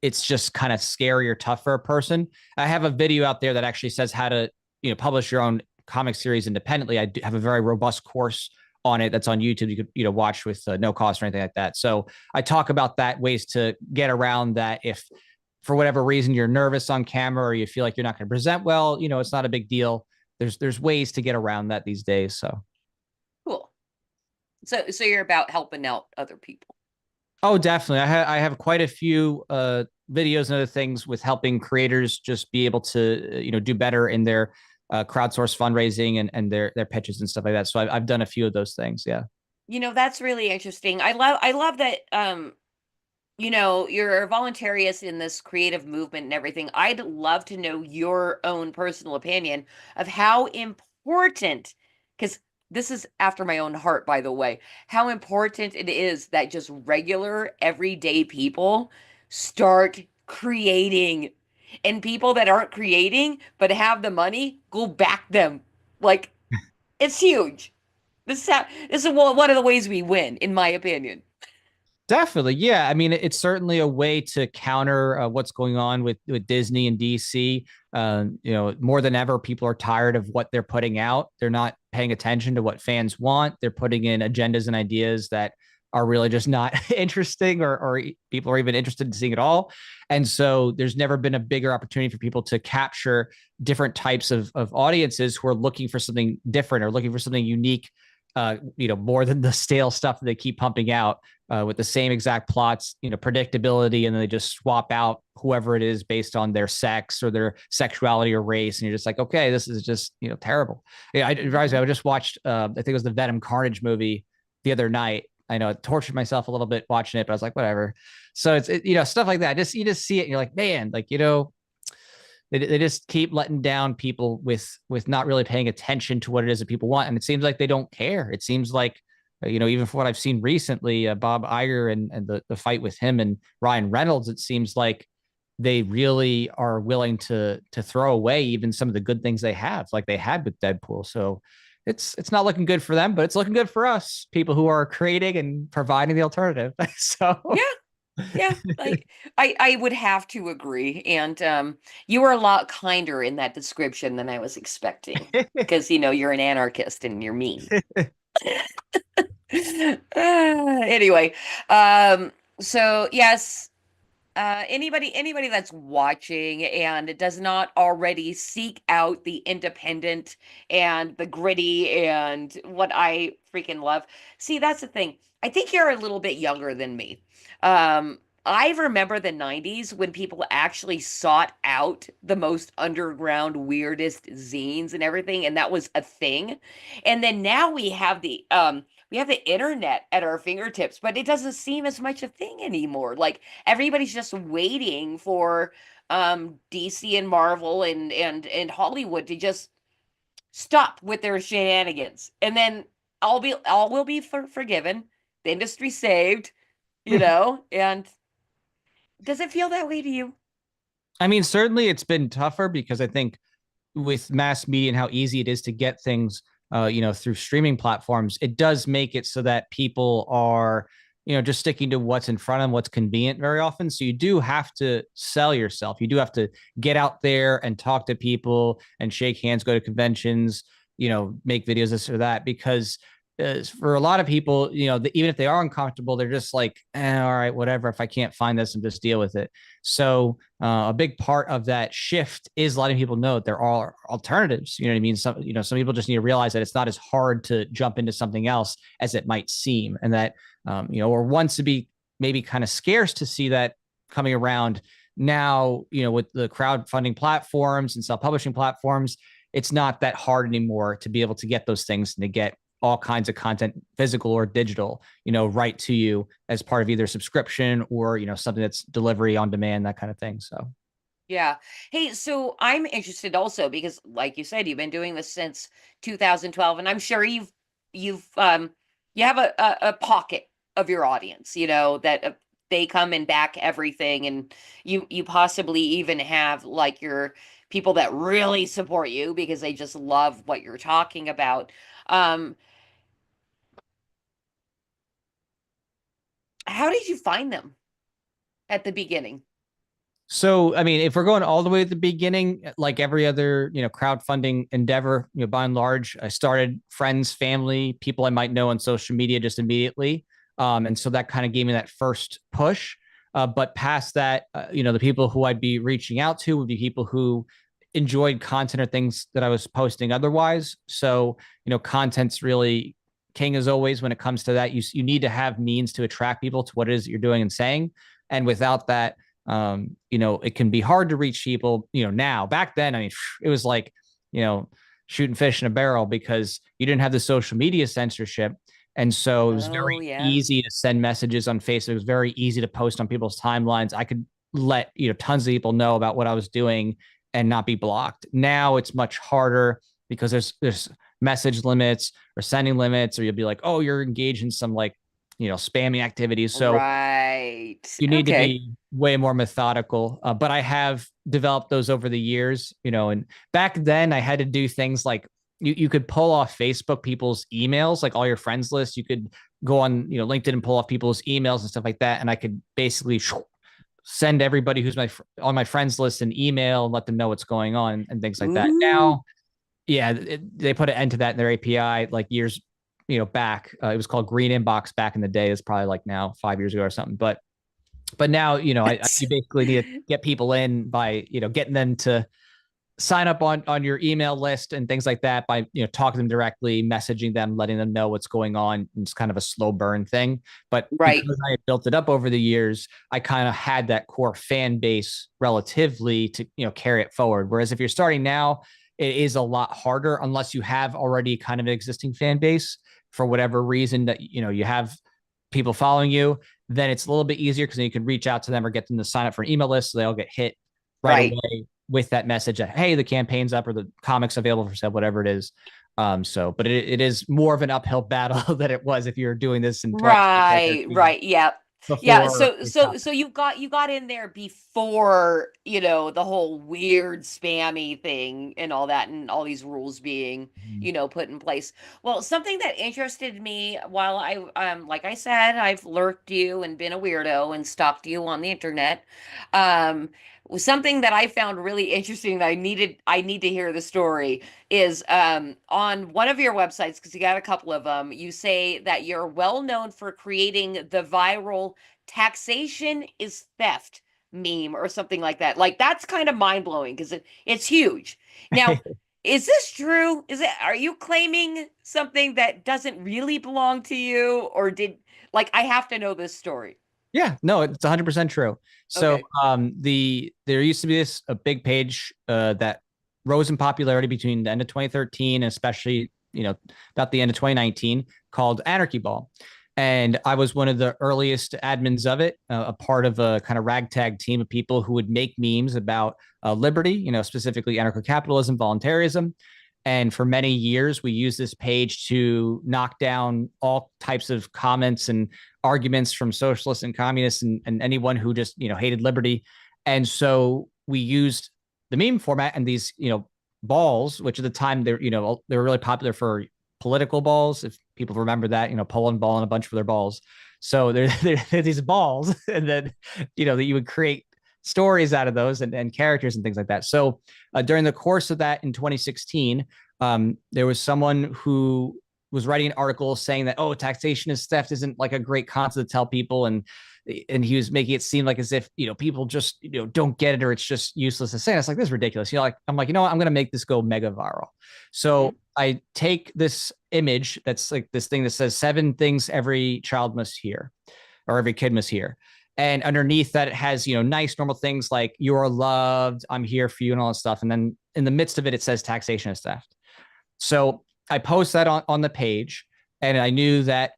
Speaker 10: it's just kind of scary or tough for a person. I have a video out there that actually says how to, publish your own comic series independently. I do have a very robust course on it that's on YouTube. You could watch with no cost or anything like that. So I talk about that, ways to get around that. If for whatever reason you're nervous on camera or you feel like you're not going to present well, it's not a big deal. There's ways to get around that these days. So
Speaker 6: Cool. So you're about helping out other people.
Speaker 10: oh, definitely. I have quite a few videos and other things with helping creators just be able to do better in their crowdsource fundraising and their pitches and stuff like that. So I've done a few of those things. Yeah.
Speaker 6: That's really interesting. I love that you're voluntarious in this creative movement and everything. I'd love to know your own personal opinion of how important, because this is after my own heart, by the way, how important it is that just regular everyday people start creating, and people that aren't creating but have the money go back them. Like it's huge. This is one of the ways we win, in my opinion.
Speaker 10: Definitely. Yeah. I mean, it's certainly a way to counter what's going on with Disney and DC. More than ever, people are tired of what they're putting out. They're not paying attention to what fans want. They're putting in agendas and ideas that are really just not interesting, or people are even interested in seeing it all. And so there's never been a bigger opportunity for people to capture different types of audiences who are looking for something different or looking for something unique, more than the stale stuff that they keep pumping out with the same exact plots, predictability, and then they just swap out whoever it is based on their sex or their sexuality or race. And you're just like, okay, this is just, terrible. Yeah, I just watched, I think it was the Venom Carnage movie the other night. I know I tortured myself a little bit watching it, but I was like, whatever. So it's stuff like that. You just see it and you're like, man, like, they just keep letting down people with not really paying attention to what it is that people want. And it seems like they don't care. It seems like, even for what I've seen recently, Bob Iger and the fight with him and Ryan Reynolds, it seems like they really are willing to throw away even some of the good things they have, like they had with Deadpool. So it's not looking good for them, but it's looking good for us, people who are creating and providing the alternative. So
Speaker 6: Yeah, like I would have to agree. And you were a lot kinder in that description than I was expecting, because you're an anarchist and you're mean. Anyway, so yes, anybody that's watching and does not already seek out the independent and the gritty and what I freaking love. See, that's the thing. I think you're a little bit younger than me. I remember the 90s when people actually sought out the most underground, weirdest zines and everything, and that was a thing. And then now we have the internet at our fingertips, but it doesn't seem as much a thing anymore. Like everybody's just waiting for DC and Marvel and Hollywood to just stop with their shenanigans, and then all will be forgiven. The industry saved. And does it feel that way to you?
Speaker 10: I mean, certainly it's been tougher because I think with mass media and how easy it is to get things, through streaming platforms, it does make it so that people are, just sticking to what's in front of them, what's convenient very often. So you do have to sell yourself. You do have to get out there and talk to people and shake hands, go to conventions, make videos, this or that, because for a lot of people, even if they are uncomfortable, they're just like, all right, whatever. If I can't find this, and just deal with it. So a big part of that shift is letting people know that there are alternatives. You know what I mean? Some people just need to realize that it's not as hard to jump into something else as it might seem, and that or once to be maybe kind of scarce to see that coming around. Now, with the crowdfunding platforms and self-publishing platforms, it's not that hard anymore to be able to get those things and to get all kinds of content, physical or digital, right to you as part of either subscription or, something that's delivery on demand, that kind of thing. So,
Speaker 6: Yeah. Hey, so I'm interested also because, like you said, you've been doing this since 2012, and I'm sure you have a pocket of your audience, that they come and back everything, and you possibly even have like your people that really support you because they just love what you're talking about. Um, how did you find them at the beginning?
Speaker 10: So, I mean, if we're going all the way at the beginning, like every other, crowdfunding endeavor, by and large, I started friends, family, people I might know on social media just immediately. And so that kind of gave me that first push. But past that, the people who I'd be reaching out to would be people who enjoyed content or things that I was posting otherwise. So, content's really king as always when it comes to that. You need to have means to attract people to what it is that you're doing and saying. And without that, it can be hard to reach people, now. Back then, I mean, it was like, shooting fish in a barrel because you didn't have the social media censorship. And so it was
Speaker 6: Oh,
Speaker 10: very
Speaker 6: yeah.
Speaker 10: easy to send messages on Facebook. It was very easy to post on people's timelines. I could let, tons of people know about what I was doing and not be blocked. Now it's much harder because there's message limits or sending limits, or you'll be like, oh, you're engaged in some like, spammy activities. So
Speaker 6: Right.
Speaker 10: you need to
Speaker 6: Okay.
Speaker 10: be way more methodical. But I have developed those over the years, and back then I had to do things like you could pull off Facebook people's emails, like all your friends list. You could go on, LinkedIn and pull off people's emails and stuff like that. And I could basically send everybody who's on my friends list an email and let them know what's going on and things like that.
Speaker 6: Ooh.
Speaker 10: Now, yeah, they put an end to that in their API like years, back. It was called Green Inbox back in the day. It's probably like now 5 years ago or something. But now, you basically need to get people in by, getting them to sign up on your email list and things like that by, talking to them directly, messaging them, letting them know what's going on. It's kind of a slow burn thing. But
Speaker 6: Right.
Speaker 10: because I had built it up over the years, I kind of had that core fan base relatively to, carry it forward. Whereas if you're starting now, it is a lot harder unless you have already kind of an existing fan base for whatever reason that, you have people following you. Then it's a little bit easier because then you can reach out to them or get them to sign up for an email list so they'll get hit right away with that message that, hey, the campaign's up or the comic's available for sale, whatever it is. But it is more of an uphill battle than it was if you're doing this in
Speaker 6: Right. Yeah. Yeah. So you got in there before, the whole weird spammy thing and all that, and all these rules being, put in place. Well, something that interested me while like I said, I've lurked you and been a weirdo and stalked you on the internet. Was something that I found really interesting that I need to hear the story is on one of your websites, because you got a couple of them. You say that you're well known for creating the viral "taxation is theft" meme or something like that. Like, that's kind of mind blowing because it's huge. Now, is this true? Are you claiming something that doesn't really belong to you, or I have to know this story?
Speaker 10: Yeah, no, it's 100% true. So
Speaker 6: Okay.
Speaker 10: there used to be a big page that rose in popularity between the end of 2013 and especially, about the end of 2019, called Anarchy Ball. And I was one of the earliest admins of it, a part of a kind of ragtag team of people who would make memes about liberty, specifically anarcho-capitalism, voluntarism. And for many years, we used this page to knock down all types of comments and arguments from socialists and communists and anyone who just, hated liberty. And so we used the meme format and these, balls, which at the time they were really popular for political balls. If people remember that, Poland ball and a bunch of their balls. So they're these balls, and then, that you would create stories out of those and characters and things like that. So during the course of that in 2016, there was someone who was writing an article saying that, oh, taxation is theft isn't like a great concept to tell people. And he was making it seem like as if, people just, don't get it, or it's just useless to say. And it's like, this is ridiculous. I'm like, what? I'm going to make this go mega viral. So I take this image that's like this thing that says 7 things every child must hear, or every kid must hear. And underneath that, it has, nice, normal things like you're loved, I'm here for you, and all that stuff. And then in the midst of it, it says taxation is theft. So I post that on the page, and I knew that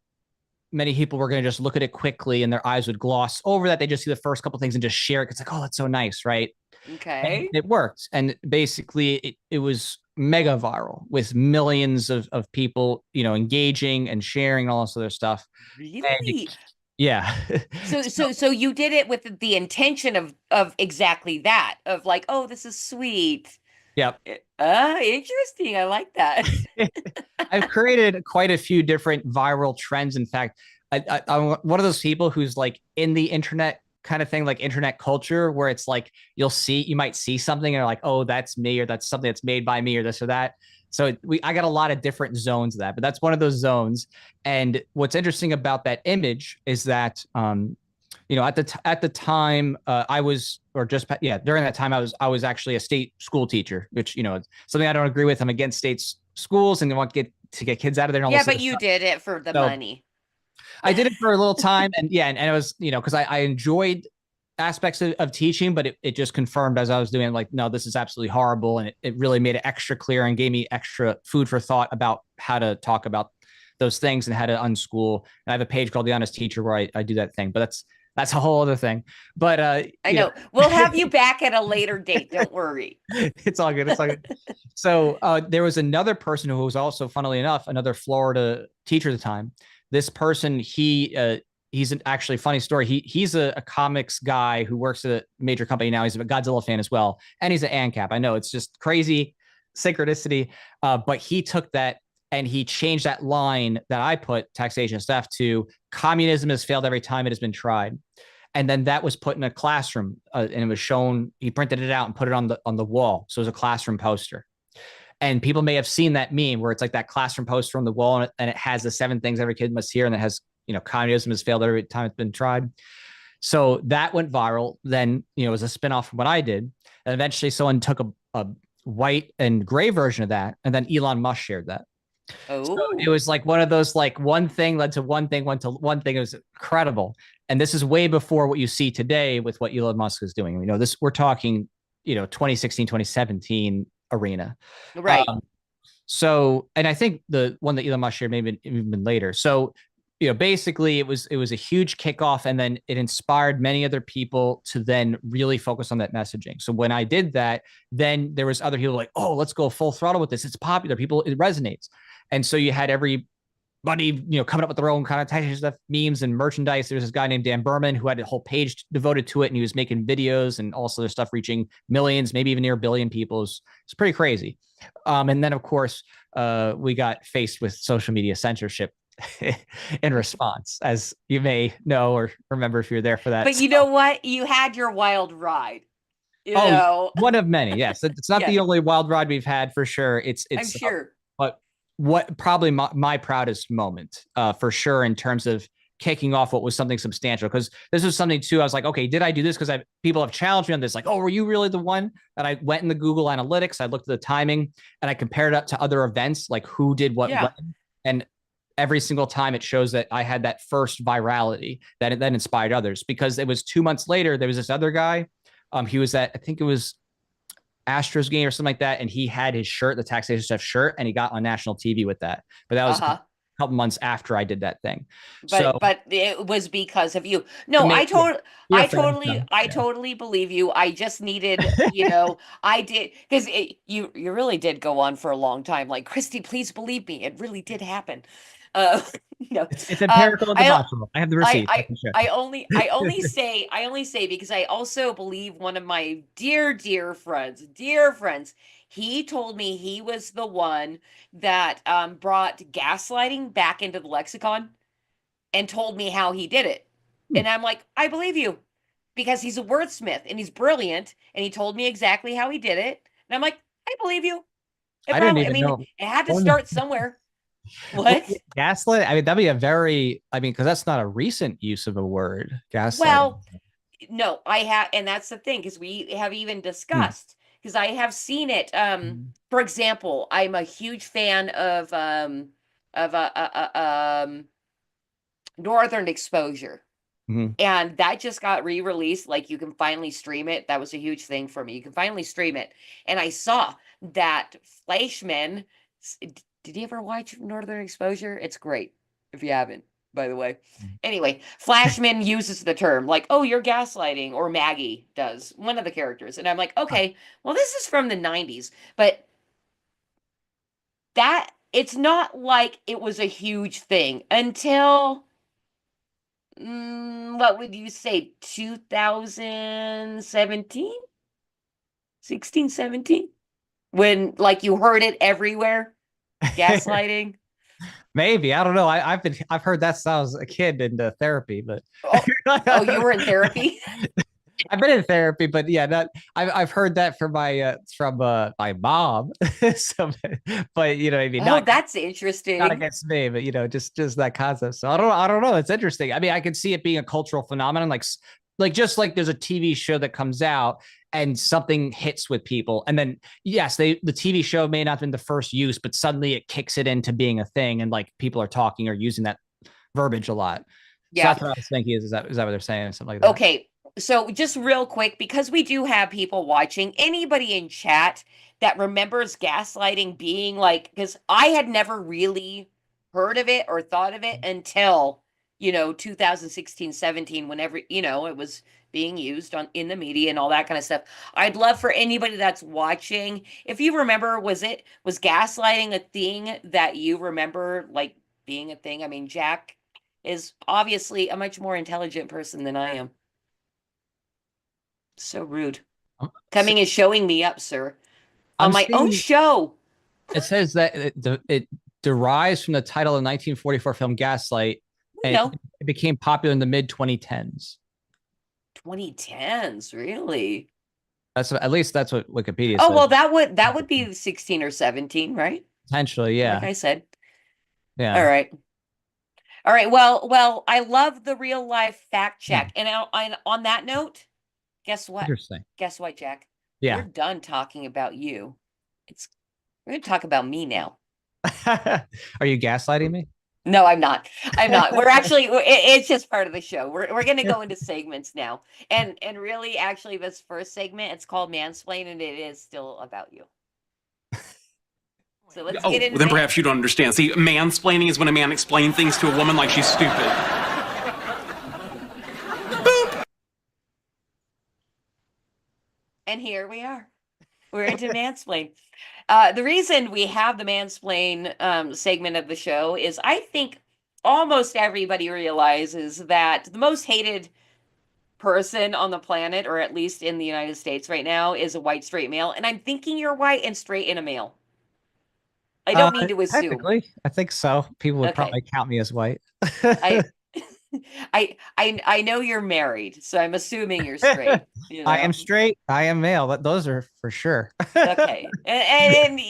Speaker 10: many people were going to just look at it quickly and their eyes would gloss over that. They just see the first couple of things and just share it. It's like, oh, that's so nice, right?
Speaker 6: Okay.
Speaker 10: And it worked. And basically it was mega viral with millions of people, engaging and sharing all this other stuff.
Speaker 6: Really?
Speaker 10: Yeah.
Speaker 6: So you did it with the intention of exactly that, of like, oh, this is sweet.
Speaker 10: Yep.
Speaker 6: Interesting. I like that.
Speaker 10: I've created quite a few different viral trends. In fact, I'm one of those people who's like in the internet kind of thing, like internet culture, where it's like you might see something and you're like, oh, that's me, or that's something that's made by me, or this or that. So I got a lot of different zones of that, but that's one of those zones. And what's interesting about that image is that, at the time I was, during that time I was actually a state school teacher, which, something I don't agree with. I'm against state schools and they want to get kids out of there. And all
Speaker 6: but you did it for the money.
Speaker 10: I did it for a little time, and it was, because I enjoyed aspects of teaching, but it just confirmed as I was doing it, like, no, this is absolutely horrible. And it really made it extra clear and gave me extra food for thought about how to talk about those things and how to unschool. And I have a page called The Honest Teacher where I do that thing, but that's a whole other thing. But
Speaker 6: I know. We'll have you back at a later date. Don't worry.
Speaker 10: It's all good. It's all good. So there was another person who was also, funnily enough, another Florida teacher at the time. This person, he's an actually funny story. He's a comics guy who works at a major company now. He's a Godzilla fan as well. And he's an ANCAP. I know it's just crazy synchronicity. But he took that and he changed that line that I put, taxation is theft, to communism has failed every time it has been tried. And then that was put in a classroom and it was shown, he printed it out and put it on the wall. So it was a classroom poster. And people may have seen that meme where it's like that classroom poster on the wall and it has the 7 things every kid must hear. And it has, communism has failed every time it's been tried. So that went viral. Then, it was a spinoff from what I did. And eventually someone took a white and gray version of that. And then Elon Musk shared that.
Speaker 6: Oh,
Speaker 10: so it was like one of those, like one thing led to one thing, went to one thing. It was incredible. And this is way before what you see today with what Elon Musk is doing. We're talking, 2016, 2017 arena.
Speaker 6: Right.
Speaker 10: So, and I think the one that Elon Musk shared maybe even later. So, basically it was a huge kickoff, and then it inspired many other people to then really focus on that messaging. So when I did that, then there was other people like, oh, let's go full throttle with this. It's popular. It resonates. And so you had everybody, coming up with their own kind of taxation stuff, memes and merchandise. There's this guy named Dan Berman who had a whole page devoted to it, and he was making videos and also their stuff reaching millions, maybe even near a billion people. It's pretty crazy. And then of course, we got faced with social media censorship in response, as you may know or remember if you're there for that.
Speaker 6: But you know what? You had your wild ride.
Speaker 10: One of many. Yes, it's not the only wild ride we've had, for sure. It's
Speaker 6: I'm sure.
Speaker 10: But what probably my proudest moment, for sure, in terms of kicking off what was something substantial, because this was something too. I was like, okay, did I do this? Because people have challenged me on this. Like, oh, were you really the one? And I went in the Google Analytics. I looked at the timing and I compared it up to other events, like who did what when. And every single time it shows that I had that first virality that it then inspired others, because it was 2 months later, there was this other guy. He was at, I think it was Astros game or something like that. And he had his shirt, the taxation stuff shirt, and he got on national TV with that. But that was couple months after I did that thing.
Speaker 6: But it was because of you. No, I totally believe you. I just needed, I did because you really did go on for a long time. Like, Christy, please believe me, it really did happen. Uh, no,
Speaker 10: It's empirical and demonstrable. I have the receipt.
Speaker 6: I only say because I also believe one of my dear friends, he told me he was the one that brought gaslighting back into the lexicon and told me how he did it. And I'm like, I believe you because he's a wordsmith and he's brilliant. And he told me exactly how he did it. And I'm like, I believe you.
Speaker 10: I didn't even know.
Speaker 6: It had to start somewhere. What?
Speaker 10: Gaslight? I mean, that'd be because that's not a recent use of a word. Gaslight.
Speaker 6: Well, no, I have, and that's the thing, because we have even discussed, because I have seen it. For example, I'm a huge fan of Northern Exposure. And that just got re-released. Like, you can finally stream it. That was a huge thing for me. You can finally stream it. And I saw that Fleischman. Did you ever watch Northern Exposure? It's great if you haven't, by the way. Anyway, Flashman uses the term like, oh, you're gaslighting, or Maggie does, one of the characters. And I'm like, okay, well, this is from the 90s, but that it's not like it was a huge thing until what would you say, 2017? 16, 17? When like you heard it everywhere, gaslighting.
Speaker 10: Maybe, I don't know. I've heard that since I was a kid in therapy, but
Speaker 6: you were in therapy?
Speaker 10: I've been in therapy, but yeah, I've heard that from my mom. So, but you know, I mean,
Speaker 6: that's interesting.
Speaker 10: Not against me, but just that concept. So I don't know. It's interesting. I mean, I can see it being a cultural phenomenon, like just like there's a TV show that comes out and something hits with people, and then yes, the TV show may not have been the first use, but suddenly it kicks it into being a thing, and like people are talking or using that verbiage a lot. Yeah, so that's what I was thinking. Is that what they're saying? Something like that.
Speaker 6: Okay. So just real quick, because we do have people watching, anybody in chat that remembers gaslighting being like, because I had never really heard of it or thought of it until, 2016, 17, whenever, it was being used in the media and all that kind of stuff. I'd love for anybody that's watching, if you remember, was gaslighting a thing that you remember like being a thing? I mean, Jack is obviously a much more intelligent person than I am. So rude. Coming and showing me up, sir. On my own show.
Speaker 10: It says that it derives from the title of the 1944 film Gaslight. And it became popular in the mid-2010s.
Speaker 6: 2010s, really?
Speaker 10: At least that's what Wikipedia says.
Speaker 6: Oh, well, that would be 16 or 17, right?
Speaker 10: Potentially, yeah.
Speaker 6: Like I said.
Speaker 10: Yeah.
Speaker 6: All right. Well, I love the real life fact check. And on that note, guess what?
Speaker 10: Interesting.
Speaker 6: Guess what, Jack?
Speaker 10: Yeah.
Speaker 6: We're done talking about you. We're going to talk about me now.
Speaker 10: Are you gaslighting me?
Speaker 6: No, I'm not. We're actually, it's just part of the show. We're going to go into segments now. And really, actually, this first segment, it's called Mansplain, and it is still about you. So let's get into
Speaker 11: well, then perhaps you don't understand. See, mansplaining is when a man explains things to a woman like she's stupid.
Speaker 6: And here we are. We're into Mansplain. The reason we have the Mansplain segment of the show is I think almost everybody realizes that the most hated person on the planet, or at least in the United States right now, is a white straight male. And I'm thinking you're white and straight and a male. I don't mean to assume.
Speaker 10: Technically, I think so. People would probably count me as white.
Speaker 6: I know you're married, so I'm assuming you're straight.
Speaker 10: I am straight. I am male. Those are for sure.
Speaker 6: Okay, and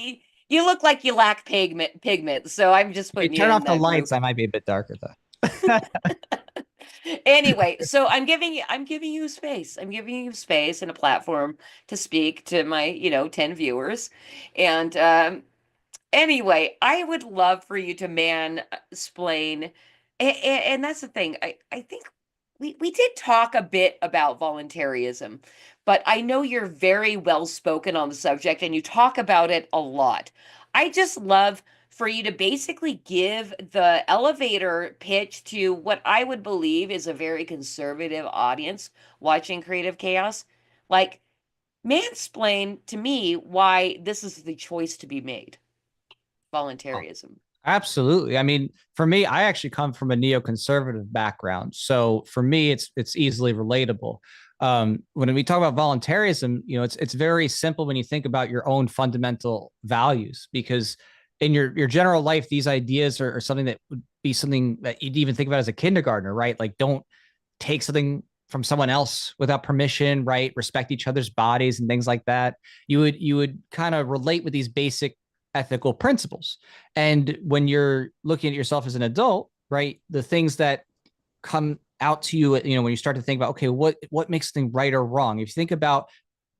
Speaker 6: you look like you lack pigment. So I'm just putting you
Speaker 10: turn
Speaker 6: in
Speaker 10: off the lights.
Speaker 6: Group.
Speaker 10: I might be a bit darker though.
Speaker 6: Anyway, so I'm giving you space. I'm giving you space and a platform to speak to my 10 viewers, and anyway, I would love for you to mansplain. And that's the thing. I think we did talk a bit about voluntarism, but I know you're very well spoken on the subject and you talk about it a lot. I just love for you to basically give the elevator pitch to what I would believe is a very conservative audience watching Creative Chaos. Like, mansplain to me why this is the choice to be made. Voluntarism.
Speaker 10: Absolutely. I mean, for me, I actually come from a neoconservative background, so for me, it's easily relatable. When we talk about voluntarism, it's very simple when you think about your own fundamental values, because in your general life, these ideas are something that would be something that you'd even think about as a kindergartner, right? Like, don't take something from someone else without permission, right? Respect each other's bodies and things like that. You would kind of relate with these basic ethical principles. And when you're looking at yourself as an adult, right, the things that come out to you, when you start to think about, okay, what makes things right or wrong? If you think about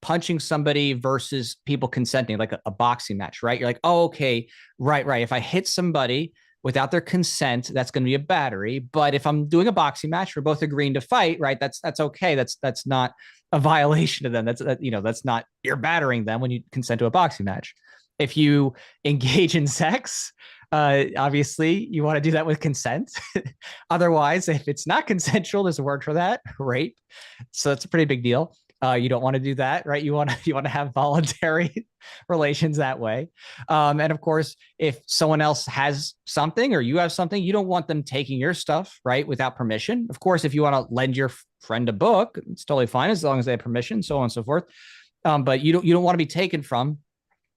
Speaker 10: punching somebody versus people consenting, like a boxing match, right? You're like, oh, okay, right. If I hit somebody without their consent, that's going to be a battery. But if I'm doing a boxing match, we're both agreeing to fight, right? That's okay. That's not a violation of them. That's not, you're battering them when you consent to a boxing match. If you engage in sex, obviously you want to do that with consent. Otherwise, if it's not consensual, there's a word for that, rape. So that's a pretty big deal. You don't want to do that, right? You want to have voluntary relations that way. And of course, if someone else has something or you have something, you don't want them taking your stuff, right, without permission. Of course, if you want to lend your friend a book, it's totally fine as long as they have permission, so on and so forth. But you don't want to be taken from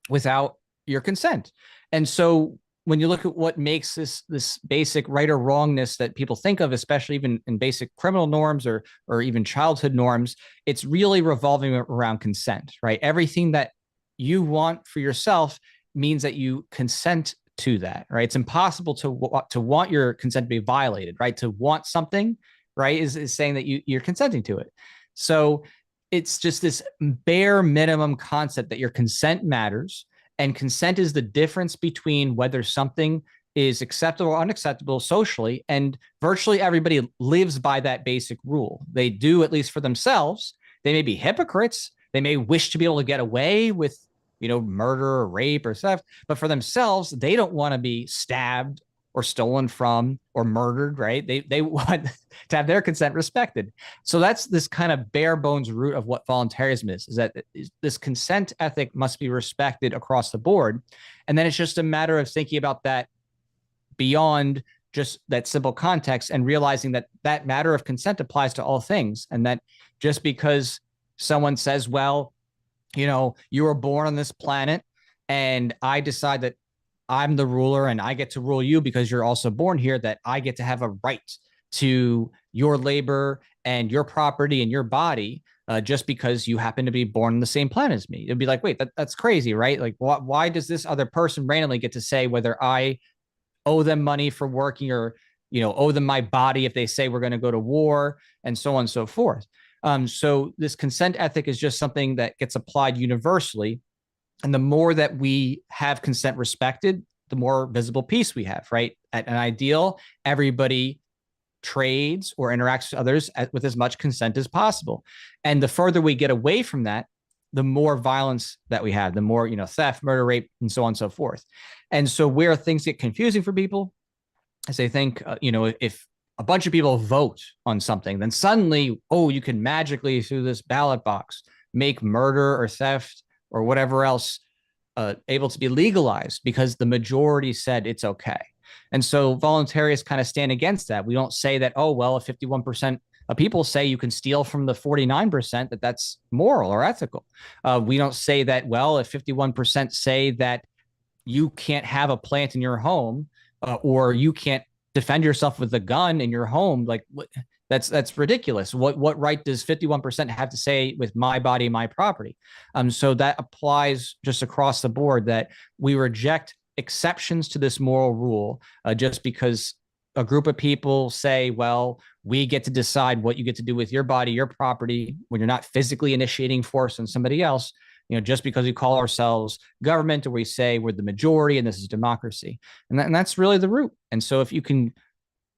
Speaker 10: without your consent. And so when you look at what makes this basic right or wrongness that people think of, especially even in basic criminal norms or even childhood norms, it's really revolving around consent, right? Everything that you want for yourself means that you consent to that, right? It's impossible to want your consent to be violated, right? To want something, right, is saying that you're consenting to it. So it's just this bare minimum concept that your consent matters, and consent is the difference between whether something is acceptable or unacceptable socially, and virtually everybody lives by that basic rule. They do, at least for themselves. They may be hypocrites. They may wish to be able to get away with, murder or rape or theft, but for themselves, they don't want to be stabbed or stolen from or murdered, right? They want to have their consent respected. So that's this kind of bare bones root of what voluntarism is that this consent ethic must be respected across the board. And then it's just a matter of thinking about that beyond just that simple context and realizing that that matter of consent applies to all things. And that just because someone says, well, you were born on this planet and I decide that I'm the ruler and I get to rule you because you're also born here, that I get to have a right to your labor and your property and your body just because you happen to be born on the same planet as me. It'd be like, wait, that's crazy, right? Like, why does this other person randomly get to say whether I owe them money for working or, owe them my body if they say we're going to go to war and so on and so forth. So this consent ethic is just something that gets applied universally. And the more that we have consent respected, the more visible peace we have, right? At an ideal, everybody trades or interacts with others with as much consent as possible. And the further we get away from that, the more violence that we have, the more, theft, murder, rape, and so on and so forth. And so where things get confusing for people is they think, if a bunch of people vote on something, then suddenly, you can magically, through this ballot box, make murder or theft or whatever else able to be legalized because the majority said it's okay. And so voluntarists kind of stand against that. We don't say that, if 51% of people say you can steal from the 49%, that's moral or ethical. We don't say that, if 51% say that you can't have a plant in your home or you can't defend yourself with a gun in your home, like that's ridiculous. What right does 51% have to say with my body, my property? So that applies just across the board, that we reject exceptions to this moral rule just because a group of people say, well, we get to decide what you get to do with your body, your property, when you're not physically initiating force on somebody else, just because we call ourselves government or we say we're the majority and this is democracy. And that's really the root. And so if you can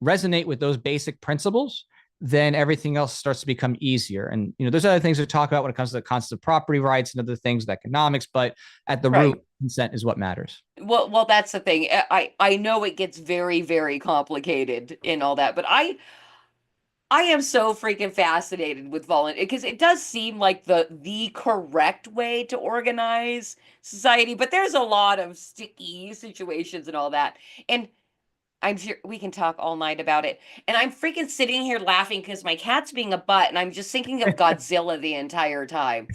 Speaker 10: resonate with those basic principles, then everything else starts to become easier. And, there's other things to talk about when it comes to the concept of property rights and other things with economics, but at the root, consent is what matters.
Speaker 6: Well, that's the thing. I know it gets very, very complicated in all that, but I am so freaking fascinated with volunteer because it does seem like the correct way to organize society, but there's a lot of sticky situations and all that. And I'm sure we can talk all night about it. And I'm freaking sitting here laughing because my cat's being a butt, and I'm just thinking of Godzilla the entire time.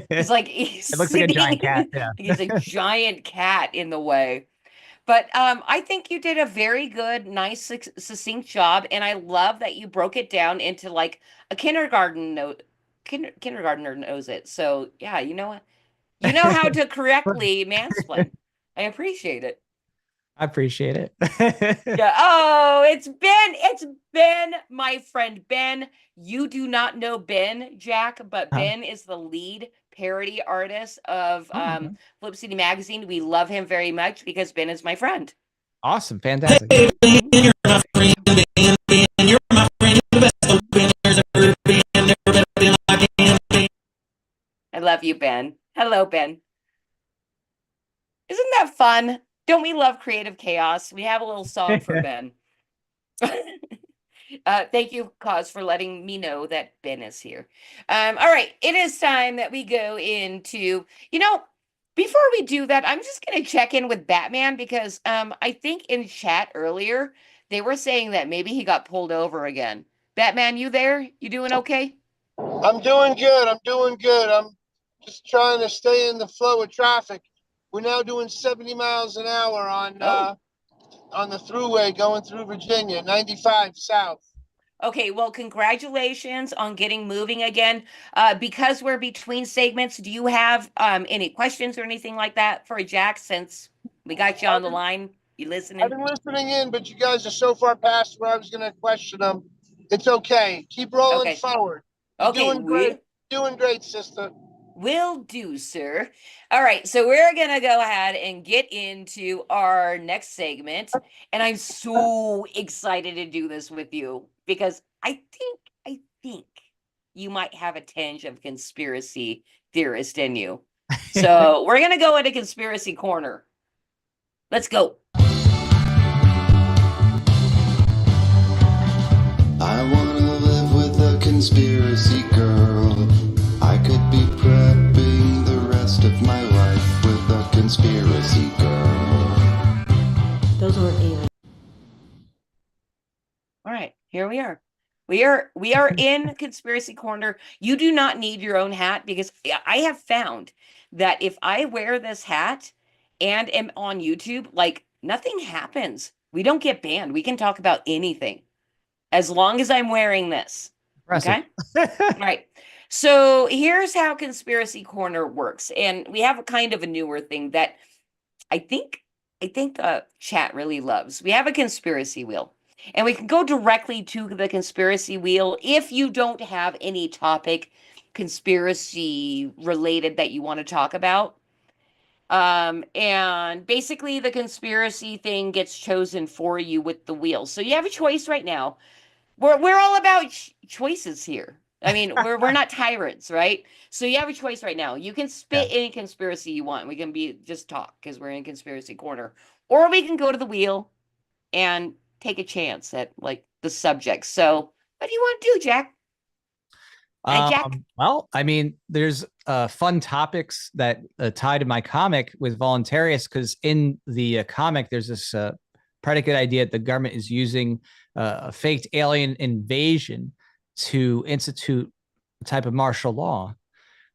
Speaker 6: He's like he's
Speaker 10: It looks like a giant cat. Yeah.
Speaker 6: he's a giant cat in the way. But I think you did a very good, nice, succinct job, and I love that you broke it down into like a kindergartner knows it. So yeah, you know what? You know how to correctly mansplain. I appreciate it.
Speaker 10: I appreciate it.
Speaker 6: Yeah. Oh, it's Ben. It's Ben, my friend Ben. You do not know Ben, Jack, but
Speaker 10: Huh.
Speaker 6: Ben is the lead parody artist of
Speaker 10: Oh,
Speaker 6: Flip City Magazine. We love him very much because Ben is my friend.
Speaker 10: awesome. Fantastic.
Speaker 6: I love you, Ben. Hello, Ben. Isn't that fun? Don't we love creative chaos? We have a little song for Ben. Thank you, Cause, for letting me know that Ben is here. All right, it is time that we go into, before we do that, I'm just gonna check in with Batman because I think in chat earlier they were saying that maybe he got pulled over again. Batman, you there? You doing okay?
Speaker 8: I'm doing good. I'm doing good. I'm just trying to stay in the flow of traffic. We're now doing 70 miles an hour on the thruway going through Virginia, 95 south.
Speaker 6: Okay, well, congratulations on getting moving again. Because we're between segments, do you have any questions or anything like that for Jack since we got you on the line? You
Speaker 8: I've
Speaker 6: listening?
Speaker 8: been listening in, but you guys are so far past where I was going to question them. It's okay. Keep rolling
Speaker 6: Okay.
Speaker 8: forward. You're
Speaker 6: Okay,
Speaker 8: doing great. Doing great, sister.
Speaker 6: Will do, sir. All right, so we're gonna go ahead and get into our next segment, and I'm so excited to do this with you because I think you might have a tinge of conspiracy theorist in you. So we're gonna go into conspiracy corner. Let's go.
Speaker 12: I wanna live with a conspiracy girl. I could be prepping the rest of my life with a conspiracy girl.
Speaker 13: Those weren't even.
Speaker 6: All right, here we are. We are in conspiracy corner. You do not need your own hat because I have found that if I wear this hat and am on YouTube, like nothing happens. We don't get banned. We can talk about anything as long as I'm wearing this.
Speaker 10: Impressive.
Speaker 6: Okay? All right. So here's how conspiracy corner works. And we have a kind of a newer thing that I think chat really loves. We have a conspiracy wheel. And we can go directly to the conspiracy wheel if you don't have any topic conspiracy related that you want to talk about. And basically the conspiracy thing gets chosen for you with the wheel. So you have a choice right now. We're all about choices here. I mean, we're not tyrants, right? So you have a choice right now. You can spit any conspiracy you want. We can just talk because we're in conspiracy corner. Or we can go to the wheel and take a chance at like the subject. So what do you want to do, Jack? Jack?
Speaker 10: Well, I mean, there's fun topics that tie to my comic with Voluntarius because in the comic, there's this predicate idea that the government is using a faked alien invasion to institute a type of martial law.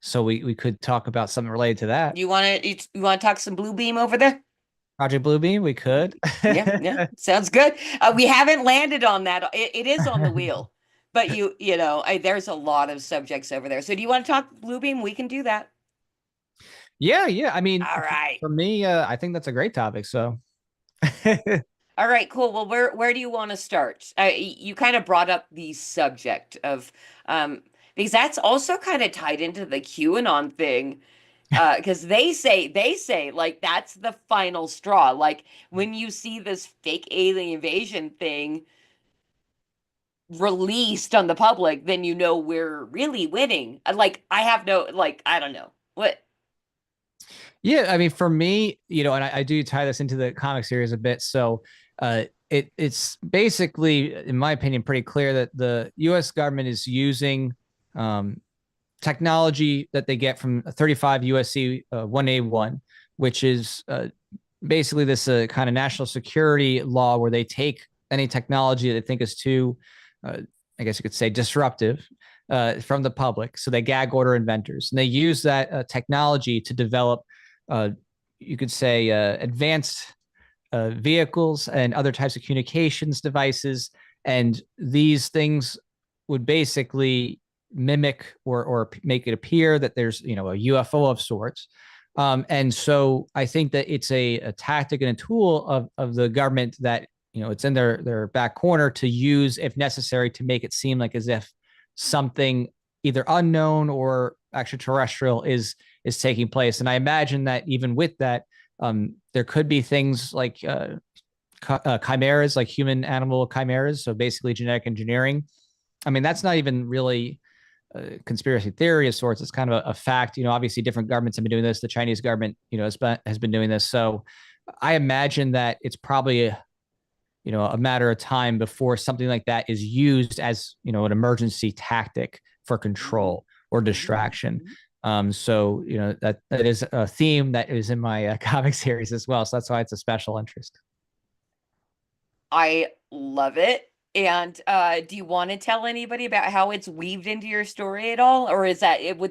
Speaker 10: So we could talk about something related to that.
Speaker 6: You want to talk some Blue Beam over there?
Speaker 10: Project Bluebeam, we could.
Speaker 6: yeah, sounds good. We haven't landed on that. It is on the wheel, but there's a lot of subjects over there. So do you want to talk Bluebeam? We can do that.
Speaker 10: Yeah. I mean,
Speaker 6: all right.
Speaker 10: For me, I think that's a great topic. So.
Speaker 6: All right, cool. Well, where do you want to start? You kind of brought up the subject of because that's also kind of tied into the QAnon thing. Because they say like that's the final straw. Like when you see this fake alien invasion thing released on the public, then you know we're really winning. Like I have no, like I don't know what.
Speaker 10: Yeah, I mean, for me, and I do tie this into the comic series a bit. So, it's basically, in my opinion, pretty clear that the U.S. government is using um, technology that they get from 35 USC 1A1, which is basically this kind of national security law where they take any technology that they think is too, I guess you could say, disruptive from the public. So they gag order inventors, and they use that technology to develop, you could say, advanced vehicles and other types of communications devices. And these things would basically mimic or make it appear that there's a UFO of sorts. And so I think that it's a tactic and a tool of the government that it's in their back corner to use if necessary to make it seem like as if something either unknown or extraterrestrial is taking place. And I imagine that even with that, there could be things like chimeras, like human animal chimeras. So basically genetic engineering. I mean, that's not even really a conspiracy theory of sorts. It's kind of a fact. Obviously different governments have been doing this. The Chinese government, has been doing this. So I imagine that it's probably a matter of time before something like that is used as, an emergency tactic for control or distraction. So, that is a theme that is in my comic series as well. So that's why it's a special interest.
Speaker 6: I love it. And do you want to tell anybody about how it's weaved into your story at all, or would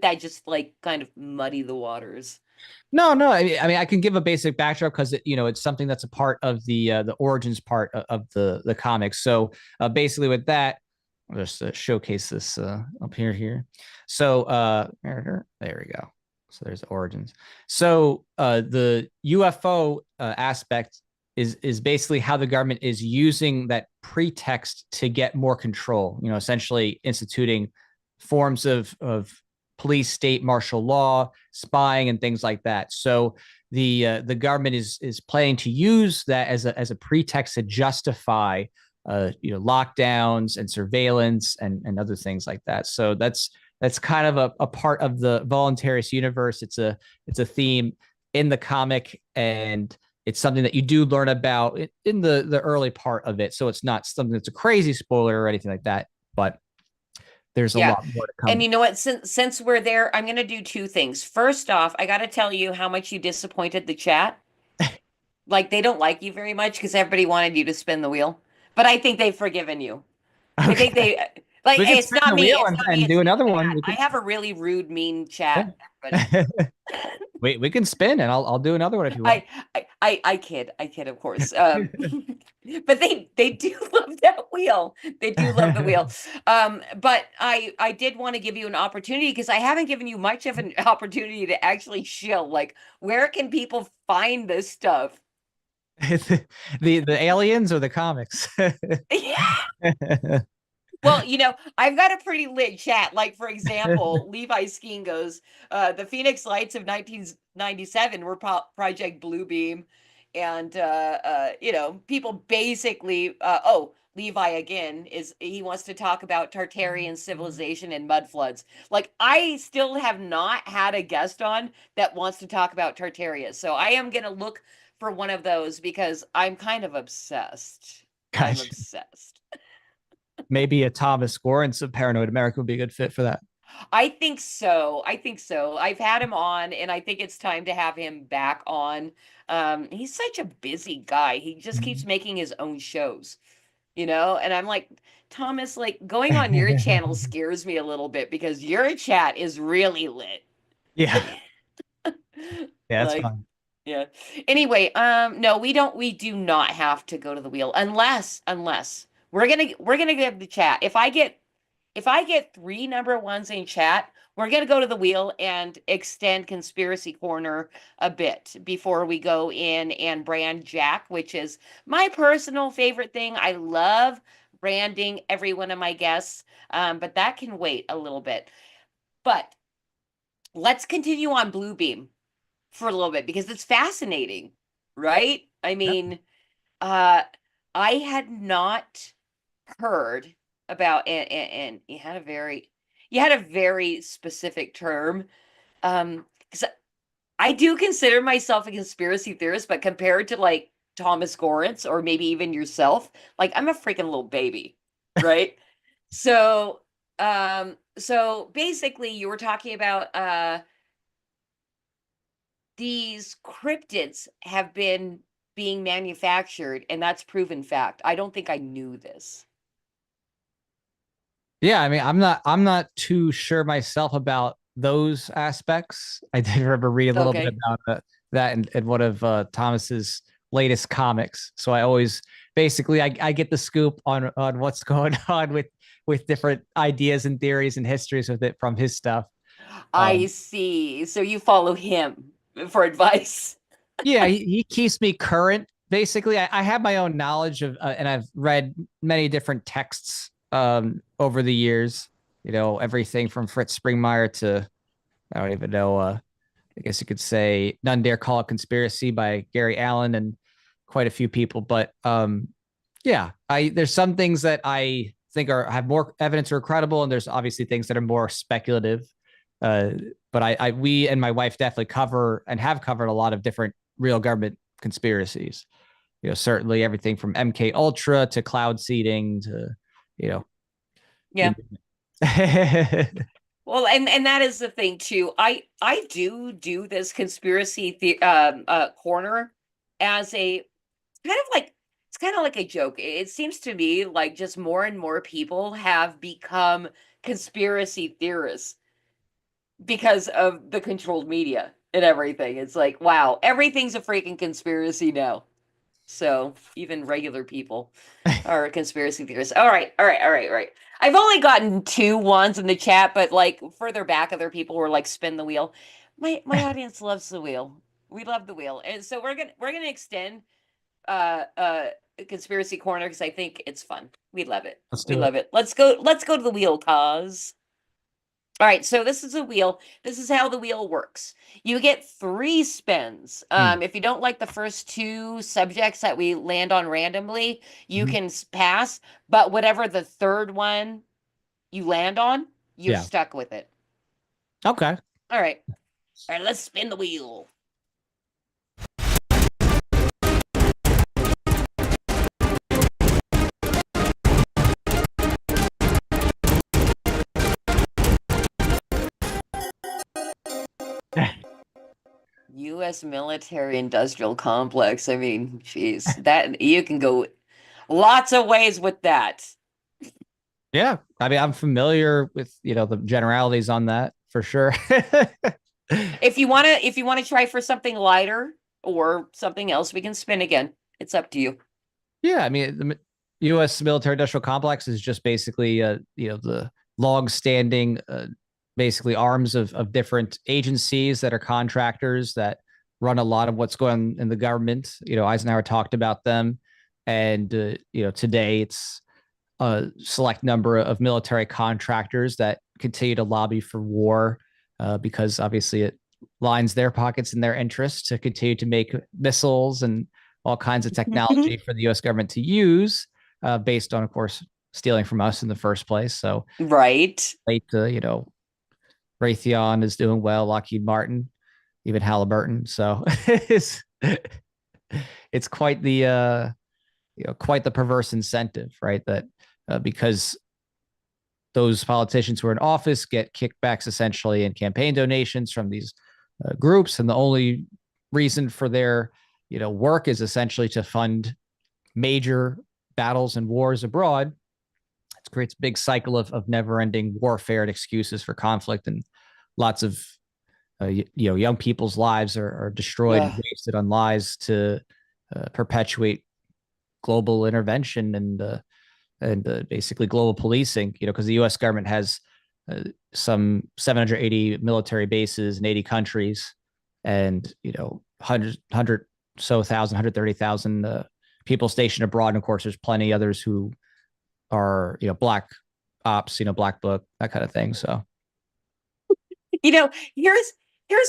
Speaker 6: that just like kind of muddy the waters?
Speaker 10: No. I mean, I can give a basic backdrop because it's something that's a part of the origins part of the comics. So basically, with that, I'll just showcase this up here. So there we go. So there's the origins. So the UFO aspect is basically how the government is using that pretext to get more control. Essentially instituting forms of police state martial law, spying, and things like that. So the government is planning to use that as a pretext to justify lockdowns and surveillance and other things like that. So that's kind of a part of the voluntarist universe. It's a theme in the comic, and it's something that you do learn about in the early part of it. So it's not something that's a crazy spoiler or anything like that, but there's a lot more to come.
Speaker 6: And you know what? Since we're there, I'm going to do two things. First off, I got to tell you how much you disappointed the chat. Like, they don't like you very much because everybody wanted you to spin the wheel. But I think they've forgiven you. Okay. I think they like. It's not me. It's not me.
Speaker 10: And do another one.
Speaker 6: I have a really rude, mean chat.
Speaker 10: Yeah. Wait, we can spin, and I'll do another one if you want.
Speaker 6: I kid, of course. But they do love that wheel. They do love the wheel. But I did want to give you an opportunity because I haven't given you much of an opportunity to actually shill. Like, where can people find this stuff?
Speaker 10: the aliens or the comics?
Speaker 6: Yeah. Well, I've got a pretty lit chat. Like, for example, Levi Skeen goes, the Phoenix Lights of 1997 were Project Bluebeam. And, people basically, Levi again, he wants to talk about Tartarian civilization and mud floods. Like, I still have not had a guest on that wants to talk about Tartaria. So I am going to look for one of those because I'm kind of obsessed.
Speaker 10: Gotcha.
Speaker 6: I'm obsessed.
Speaker 10: Maybe a Thomas Gorence of Paranoid America would be a good fit for that.
Speaker 6: I think so. I've had him on, and I think it's time to have him back on. He's such a busy guy. He just keeps making his own shows, and I'm like, Thomas, like, going on your channel scares me a little bit because your chat is really lit.
Speaker 10: Yeah. Yeah, that's fine.
Speaker 6: Yeah. Anyway, no, we do not have to go to the wheel unless we're gonna give the chat. If I get 3 number ones in chat, we're gonna go to the wheel and extend Conspiracy Corner a bit before we go in and brand Jack, which is my personal favorite thing. I love branding every one of my guests, but that can wait a little bit. But let's continue on Bluebeam for a little bit because it's fascinating, right? I mean, I had not heard about and you had a very specific term because I do consider myself a conspiracy theorist, but compared to like Thomas Gorence or maybe even yourself, like I'm a freaking little baby, right? So, so basically you were talking about these cryptids have been being manufactured, and that's proven fact. I don't think I knew this.
Speaker 10: Yeah, I mean, I'm not too sure myself about those aspects. I did remember read a little bit
Speaker 6: Okay.
Speaker 10: about that in one of Thomas's latest comics. So I always basically I get the scoop on what's going on with different ideas and theories and histories with it from his stuff.
Speaker 6: I see. So you follow him for advice.
Speaker 10: Yeah, he keeps me current. Basically, I have my own knowledge of, and I've read many different texts over the years. You know, everything from Fritz Springmeier to I don't even know. I guess you could say None Dare Call It Conspiracy by Gary Allen and quite a few people. But yeah, I there's some things that I think are have more evidence or credible, and there's obviously things that are more speculative. Uh, but we and my wife definitely cover and have covered a lot of different real government conspiracies. You know, certainly everything from MK Ultra to cloud seeding to, you know,
Speaker 6: Yeah.
Speaker 10: you
Speaker 6: Well, and that is the thing too. I do this conspiracy corner as a kind of like it's kind of like a joke. It seems to me like just more and more people have become conspiracy theorists because of the controlled media and everything. It's like, wow, everything's a freaking conspiracy now. So even regular people are conspiracy theorists. All right, all right, all right, all right. I've only gotten 2 ones in the chat, but like further back, other people were like, "Spin the wheel." My audience loves the wheel. We love the wheel, and so we're gonna extend conspiracy corner because I think it's fun. We love it.
Speaker 10: Let's
Speaker 6: We
Speaker 10: do it.
Speaker 6: love it. Let's go to the wheel, cause. All right, so this is a wheel. This is how the wheel works. You get 3 spins. If you don't like the first 2 subjects that we land on randomly, you
Speaker 10: Mhm.
Speaker 6: can pass. But whatever the third one you land on, you're
Speaker 10: Yeah.
Speaker 6: stuck with it.
Speaker 10: Okay.
Speaker 6: All right. All right, let's spin the wheel. U.S. military industrial complex. I mean, geez, that you can go lots of ways with that.
Speaker 10: Yeah. I mean, I'm familiar with, you know, the generalities on that for sure.
Speaker 6: If you wanna try for something lighter or something else, we can spin again. It's up to you.
Speaker 10: Yeah, I mean, the U.S. military industrial complex is just basically, you know, the long-standing, basically arms of different agencies that are contractors that run a lot of what's going on in the government. You know, Eisenhower talked about them, and you know, today it's a select number of military contractors that continue to lobby for war, because obviously it lines their pockets and their interests to continue to make missiles and all kinds of technology for the U.S. government to use, based on, of course, stealing from us in the first place. So,
Speaker 6: Right.
Speaker 10: late, you know, Raytheon is doing well, Lockheed Martin, even Halliburton. So it's quite the you know, quite the perverse incentive, right? That because those politicians who are in office get kickbacks essentially and campaign donations from these groups, and the only reason for their, you know, work is essentially to fund major battles and wars abroad. It creates a big cycle of never-ending warfare and excuses for conflict, and lots of you know, young people's lives are destroyed and
Speaker 6: Ugh.
Speaker 10: wasted on lies to perpetuate global intervention and basically global policing. You know, because the U.S. government has some 780 military bases in 80 countries, and you know, 100 so thousand, 130,000 people stationed abroad. And of course, there's plenty others who are, you know, black ops, you know, black book, that kind of thing. So
Speaker 6: You know, here's